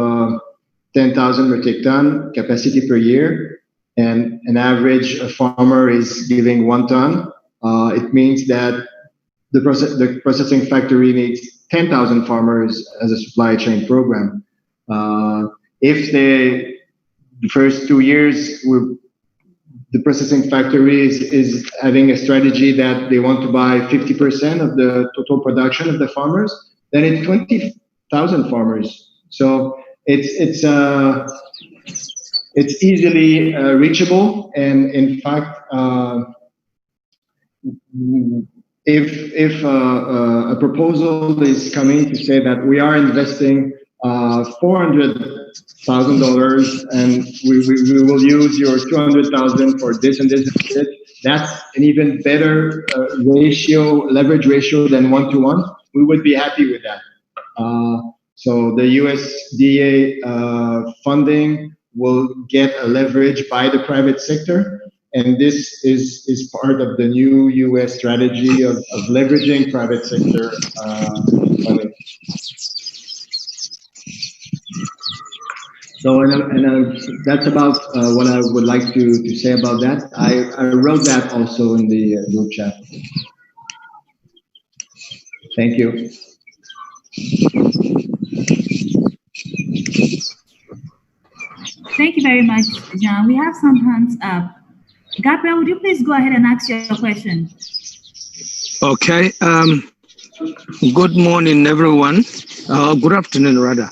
10,000 metric ton capacity per year, and an average farmer is giving 1 ton, it means that the processing factory needs 10,000 farmers as a supply chain program. If the first 2 years the processing factory is having a strategy that they want to buy 50% of the total production of the farmers, then it's 20,000 farmers. So it's easily reachable, and in fact, if a proposal is coming to say that we are investing $400,000 and we will use your 200,000 for this and this and this, that's an even better leverage ratio than 1-to-1. We would be happy with that. So the USDA funding will get a leverage by the private sector. And this is part of the new U.S. strategy of leveraging private sector funding. So, and that's about what I would like to say about that. I wrote that also in the group chat. Thank you. Thank you very much, Jean. We have some hands up. Gabriel, would you please go ahead and ask your question? Okay. Good morning, everyone. Good afternoon, rather.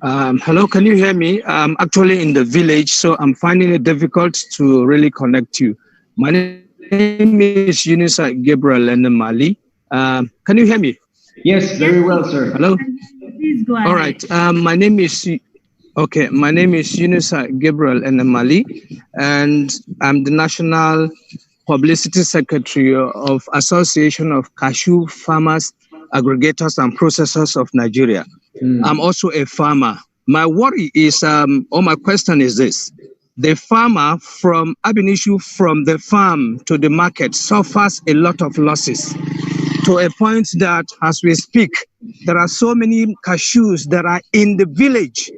Hello, can you hear me? I'm actually in the village, so I'm finding it difficult to really connect you. My name is Yunusa Gabriel and Mali. Can you hear me? Yes, very well, sir. Hello. Please go ahead. All right. My name is Yunusa Gabriel Mali, and I'm the National Publicity Secretary of Association of Cashew Farmers, Aggregators and Processors of Nigeria. I'm also a farmer. My worry is, or my question is this: the farmer from ab initio, from the farm to the market, suffers a lot of losses, to a point that, as we speak, there are so many cashews that are in the village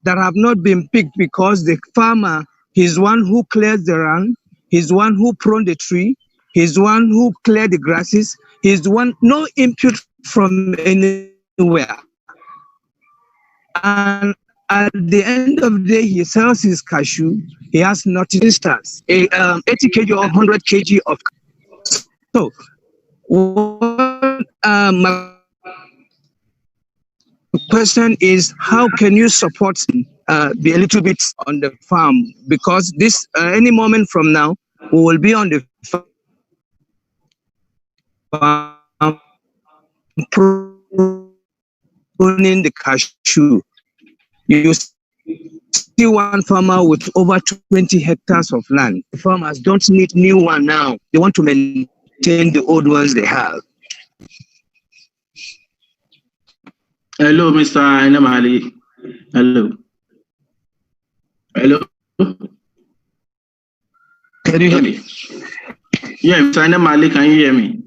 that have not been picked because the farmer, he's one who clears the land, he's one who pruned the tree, he's one who cleared the grasses, he's one, no input from anywhere. And at the end of the day, he sells his cashew, he has nothing. Instance, 80 kg or 100 kg of. So, my question is, how can you support be a little bit on the farm? Because this, any moment from now, we will be on the farm pruning the cashew. You see one farmer with over 20 hectares of land. The farmers don't need new one now. They want to maintain the old ones they have. Hello, Mr. Ainamali. Hello. Hello. Can you hear me? Yeah, Mr. Ainamali, can you hear me?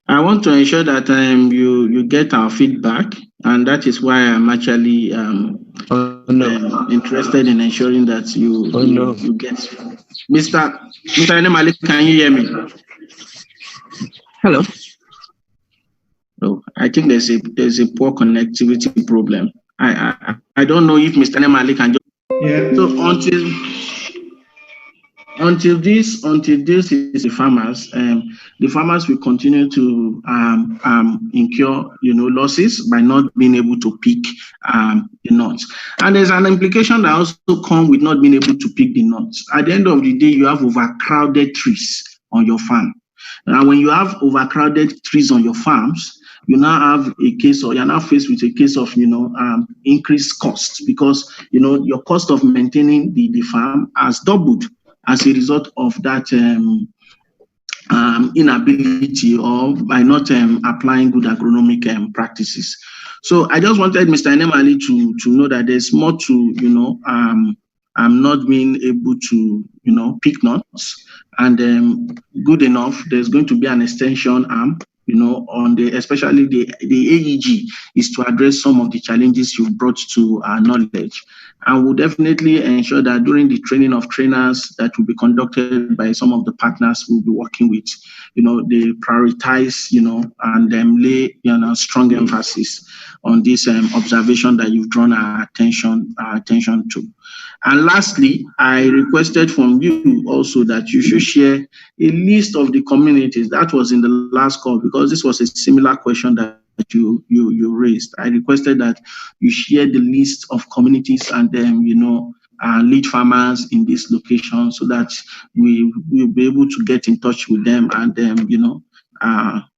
I want to ensure that you get our feedback, and that is why I'm actually interested in ensuring that you get. Mr. Ainamali, can you hear me? Hello. No, I think there's a poor connectivity problem. I don't know if Mr. Ainamali can just. Yeah. So until this is the farmers will continue to incur losses by not being able to pick the nuts. And there's an implication that also comes with not being able to pick the nuts. At the end of the day, you have overcrowded trees on your farm. And when you have overcrowded trees on your farms, you now have a case, or you're now faced with a case of increased costs, because your cost of maintaining the farm has doubled as a result of that inability, or by not applying good agronomic practices. So I just wanted Mr. Ainamali to know that there's more to I'm not being able to pick nuts, and good enough, there's going to be an extension arm on especially the AEG is to address some of the challenges you've brought to our knowledge. And we'll definitely ensure that during the training of trainers that will be conducted by some of the partners we'll be working with, they prioritize, and lay, strong emphasis on this observation that you've drawn our attention to. And lastly, I requested from you also that you should share a list of the communities. That was in the last call, because this was a similar question that you raised. I requested that you share the list of communities and lead farmers in this location, so that we will be able to get in touch with them and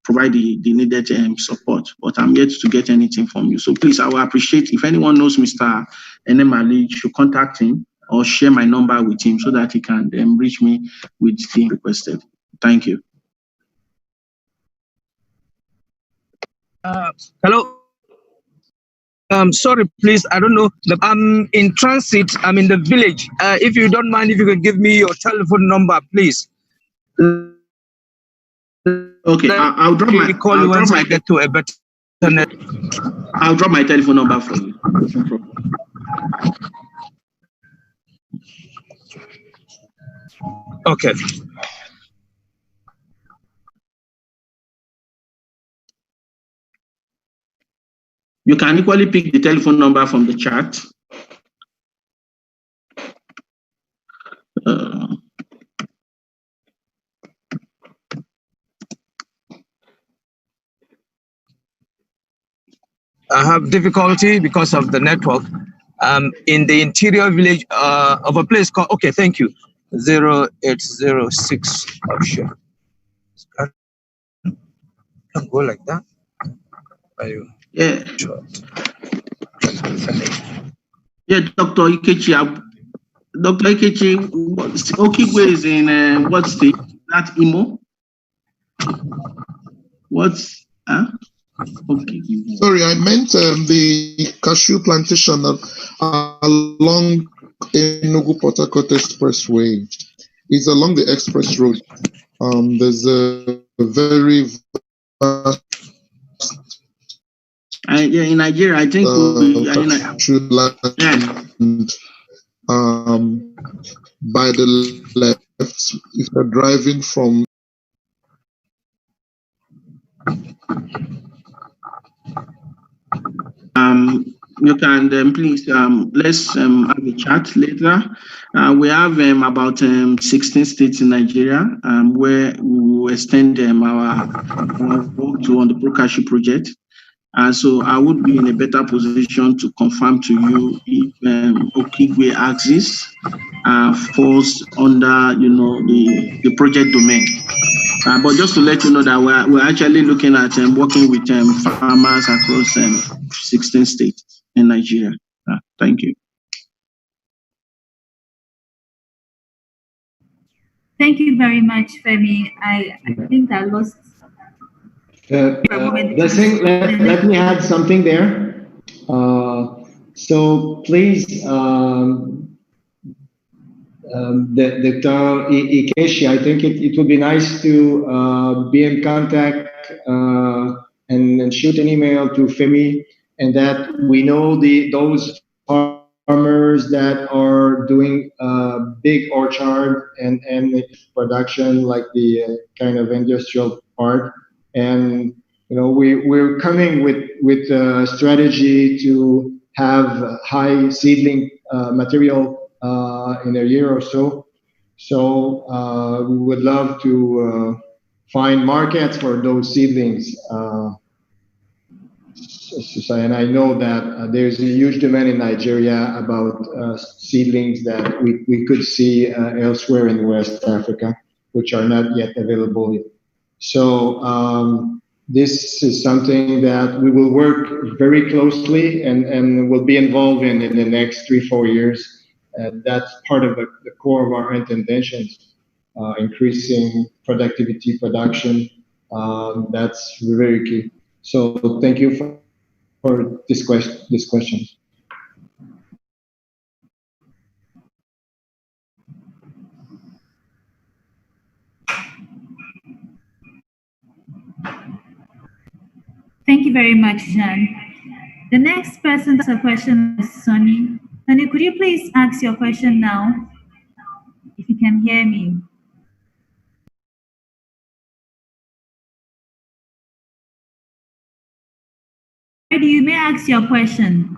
provide the needed support. But I'm yet to get anything from you. So please, I will appreciate if anyone knows Mr. Enemali, should contact him or share my number with him so that he can reach me with the requested. Thank you. Hello. Sorry, please. I don't know. I'm in transit. I'm in the village. If you don't mind, if you could give me your telephone number, please. Okay, I'll drop my call you once I get to a better net. I'll drop my telephone number for you. No problem. Okay. You can equally pick the telephone number from the chat. I have difficulty because of the network. In the interior village of a place called, okay, thank you, 0806. Oh, sure. Can't go like that. Yeah. Yeah, Dr. Ikechi. Dr. Ikechi, Okigwe is in what state? That Imo? What's okay. Sorry, I meant the cashew plantation along Enugu Port Harcourt Expressway. It's along the express road. There's a very vast yeah, in Nigeria, I think cashew land, by the left, if you're driving from you can please let's have a chat later. We have about 16 states in Nigeria where we will extend our work on the Pro-Cashew project. So I would be in a better position to confirm to you if Okigwe axis falls under the project domain. But just to let you know that we're actually looking at working with farmers across 16 states in Nigeria. Thank you. Thank you very much, Femi. I think I lost. Let me add something there. So please, Dr. Ikechi, I think it would be nice to be in contact and shoot an email to Femi, and that we know those farmers that are doing big orchard and production, like the kind of industrial part. And we're coming with a strategy to have high seedling material in a year or so. So we would love to find markets for those seedlings. And I know that there's a huge demand in Nigeria about seedlings that we could see elsewhere in West Africa, which are not yet available. So this is something that we will work very closely and will be involved in the next 3-4 years. That's part of the core of our intentions, increasing productivity, production. That's very key. So thank you for this question. Thank you very much, Jean. The next person to ask a question is Sonny. Sonny, could you please ask your question now, if you can hear me? Ready, you may ask your question.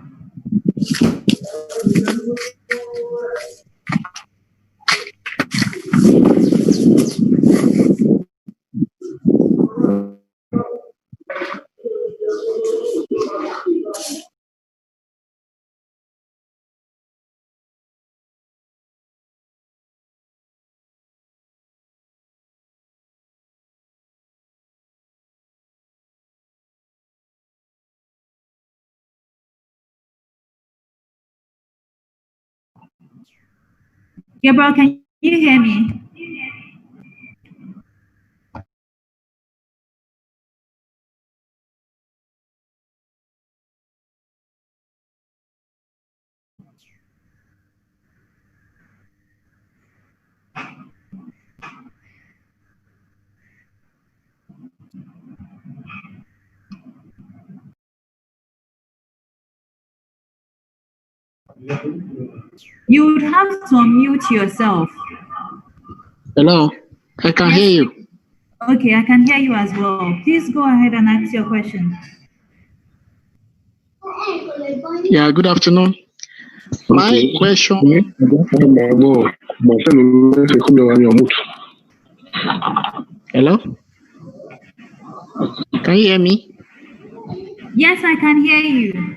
Gabriel, can you hear me? You would have to unmute yourself. Hello, I can hear you. Okay, I can hear you as well. Please go ahead and ask your question. Yeah, good afternoon. My question. Hello? Can you hear me? Yes, I can hear you.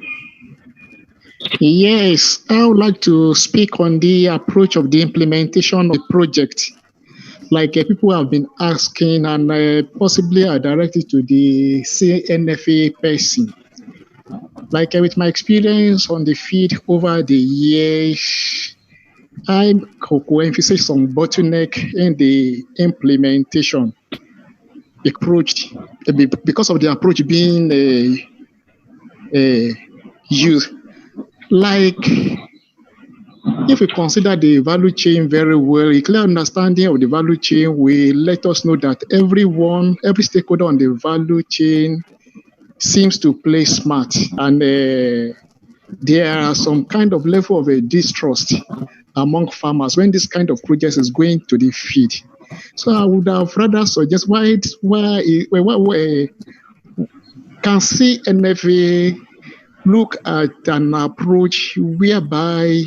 Yes, I would like to speak on the approach of the implementation of the project. Like people have been asking, and possibly I direct it to the CNFA person. Like with my experience on the field over the years, I could emphasize some bottleneck in the implementation approach because of the approach being used. Like if we consider the value chain very well, a clear understanding of the value chain will let us know that every stakeholder on the value chain seems to play smart, and there are some kind of level of a distrust among farmers when this kind of project is going to the field. So I would have rather suggest why can CNFA look at an approach whereby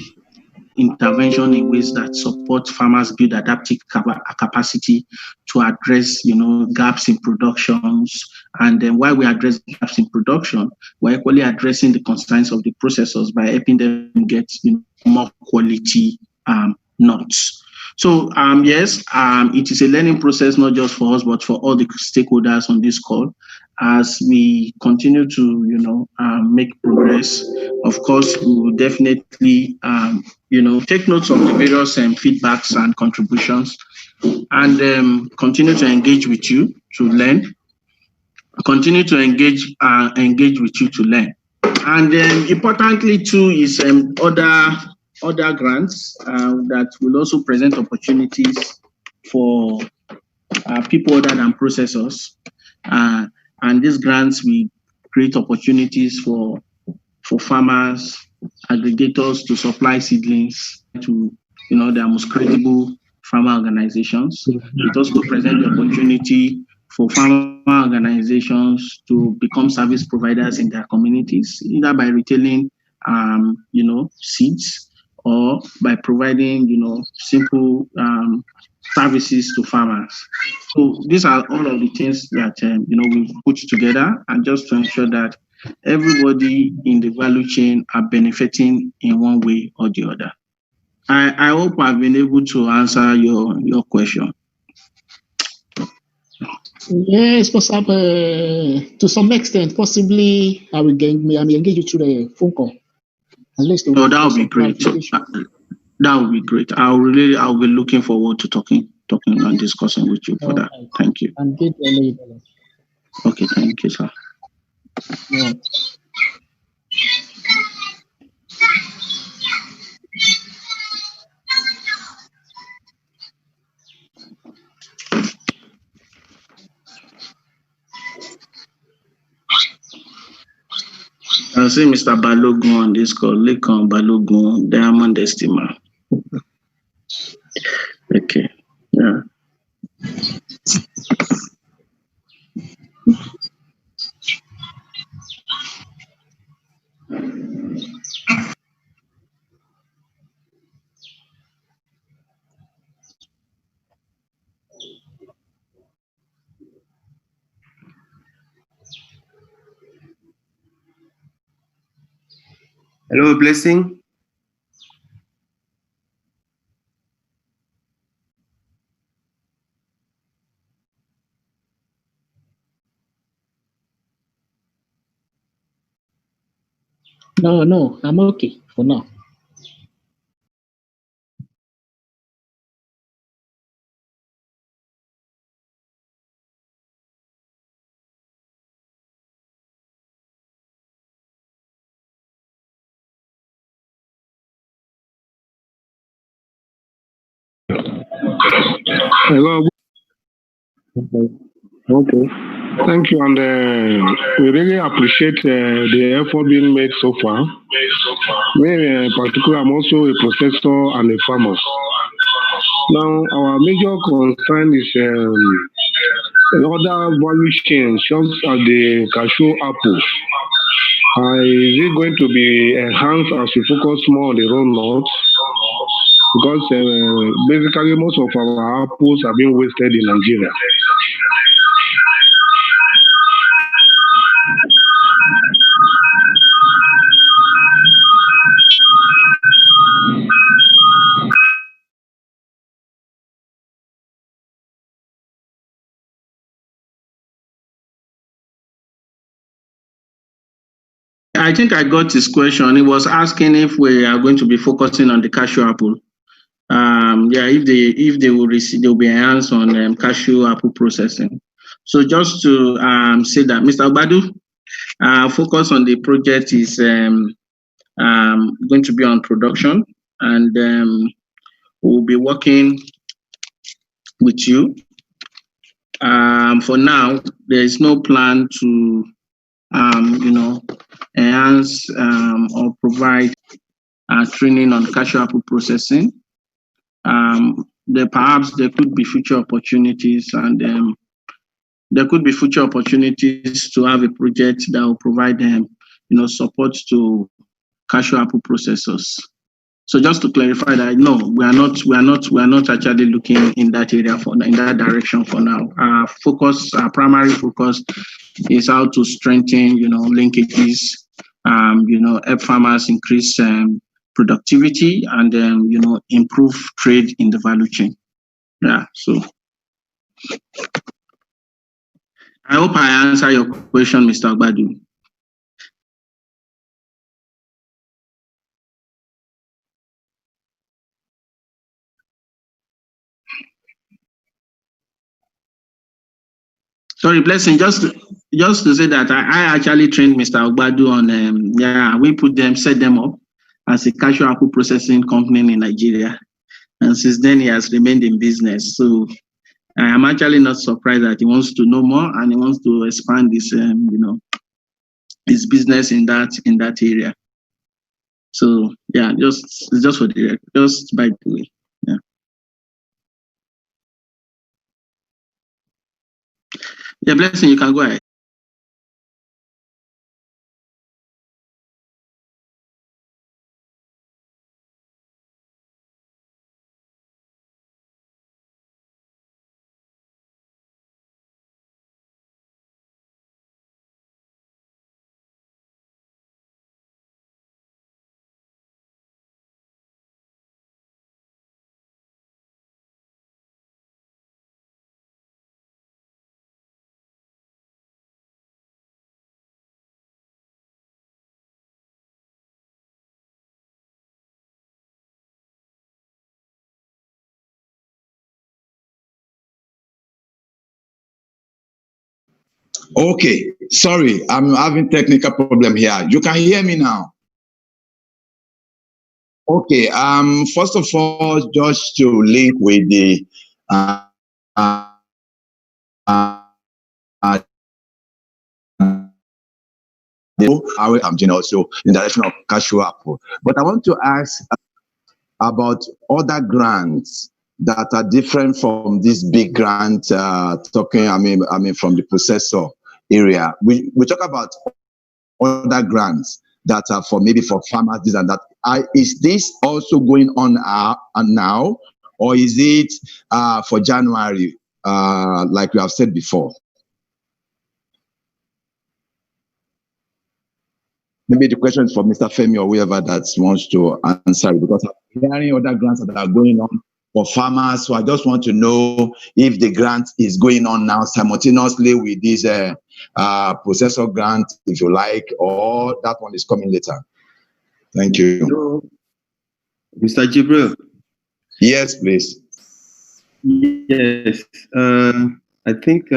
intervention in ways that support farmers build adaptive capacity to address, gaps in productions. And then while we address gaps in production, we're equally addressing the concerns of the processors by helping them get more quality nuts. So yes, it is a learning process, not just for us, but for all the stakeholders on this call. As we continue to, make progress, of course, we will definitely, take notes of the various feedbacks and contributions, and continue to engage with you to learn. Continue to engage with you to learn, and then importantly too is other grants that will also present opportunities for people other than processors, and these grants will create opportunities for farmers, aggregators to supply seedlings to their most credible farmer organizations. It also presents the opportunity for farmer organizations to become service providers in their communities, either by retailing seeds or by providing simple services to farmers. So these are all of the things that we've put together, and just to ensure that everybody in the value chain are benefiting in one way or the other. I hope I've been able to answer your question. Yes, possible to some extent. Possibly, I will engage you through the phone call. Oh, that would be great. That would be great. I'll be looking forward to talking and discussing with you for that. Thank you. Okay, thank you, sir. Yeah. I see Mr. Balogun on this call. Lekon Balogun, Diamond Estima. Okay. Yeah. Hello, Blessing. No, I'm okay for now. Hello. Okay. Thank you, and we really appreciate the effort being made so far. Me, in particular, I'm also a professor and a farmer. Now, our major concern is other value chain, such as the cashew apple. Is it going to be enhanced as we focus more on the raw nuts? Because basically, most of our apples are being wasted in Nigeria. I think I got his question. He was asking if we are going to be focusing on the cashew apple. Yeah, if they will receive, they will be enhanced on cashew apple processing. So just to say that, Mr. Obadu, focus on the project is going to be on production, and we'll be working with you. For now, there is no plan to, enhance or provide training on cashew apple processing. Perhaps there could be future opportunities, and there could be future opportunities to have a project that will provide them, support to cashew apple processors. So just to clarify that, no, we are not actually looking in that area in that direction for now. Our primary focus is how to strengthen, linkages, help farmers increase productivity and improve trade in the value chain. Yeah, so I hope I answer your question, Mr. Obadu. Sorry, Blessing, just to say that I actually trained Mr. Obadu on, we set them up as a cashew apple processing company in Nigeria. And since then, he has remained in business. So I am actually not surprised that he wants to know more and he wants to expand his, his business in that area. So yeah, just for the just by the way, yeah. Yeah, Blessing, you can go ahead. Okay, sorry, I'm having technical problem here. You can hear me now. Okay, first of all, just to link with the I'm doing also in the direction of Cashew Apple. But I want to ask about other grants that are different from this big grant talking, I mean from the processor area. We talk about other grants that are for maybe for farmers, this and that. Is this also going on now, or is it for January, like we have said before? Maybe the question is for Mr. Femi or whoever that wants to answer it, because I'm hearing other grants that are going on for farmers. So I just want to know if the grant is going on now simultaneously with this processor grant, if you like, or that one is coming later. Thank you. Hello. Mr. Jibril. Yes, please. Yes. I think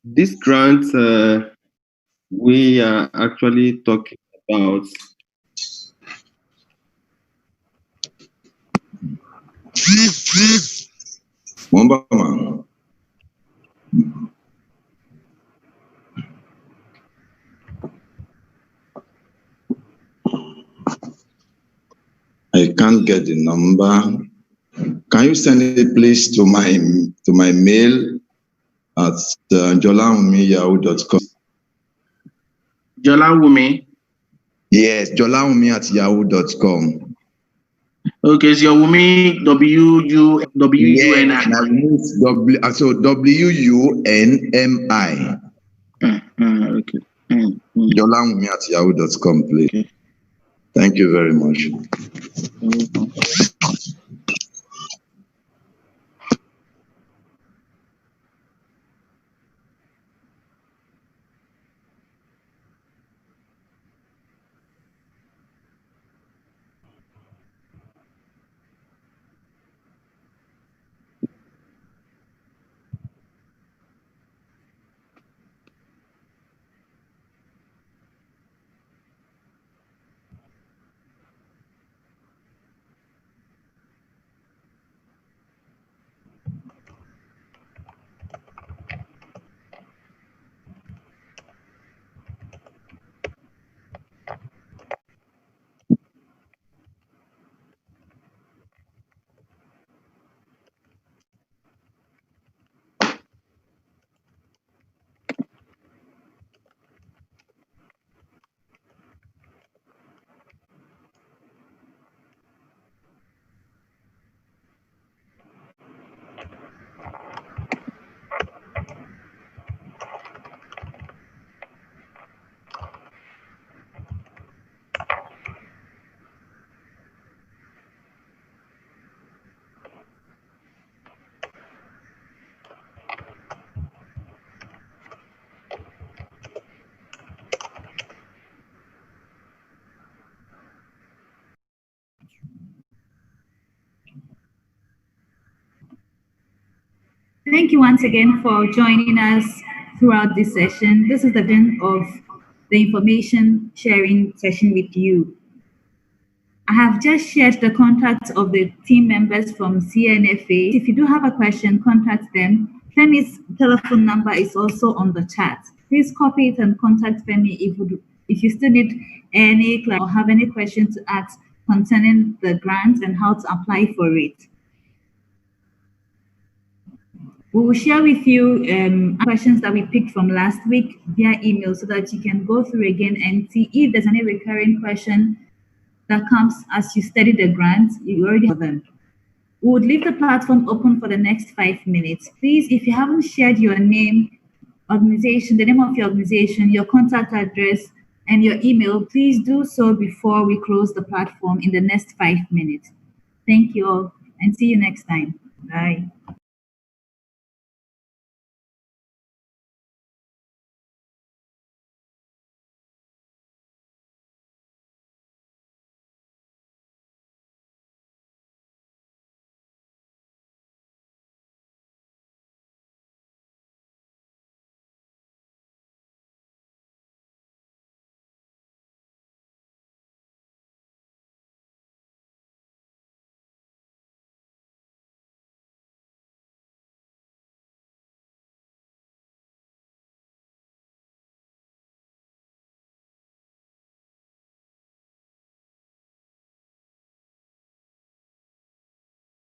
this grant we are actually talking about I can't get the number. Can you send it please to my mail at jolawumi@yahoo.com? Jolawumi? Yes, jolawumi@yahoo.com. Okay, so Wumi, W-U-N-I. Yes, so W-U-N-M-I. Okay. Jolawumi@yahoo.com, please. Okay. Thank you very much. Thank you once again for joining us throughout this session. This is the end of the information sharing session with you. I have just shared the contacts of the team members from CNFA. If you do have a question, contact them. Femi's telephone number is also on the chat. Please copy it and contact Femi if you still need any or have any questions to ask concerning the grant and how to apply for it. We will share with you questions that we picked from last week via email so that you can go through again and see if there's any recurring question that comes as you study the grant. You already have them. We would leave the platform open for the next 5 minutes. Please, if you haven't shared your name, organization, the name of your organization, your contact address, and your email, please do so before we close the platform in the next 5 minutes. Thank you all and see you next time. Bye.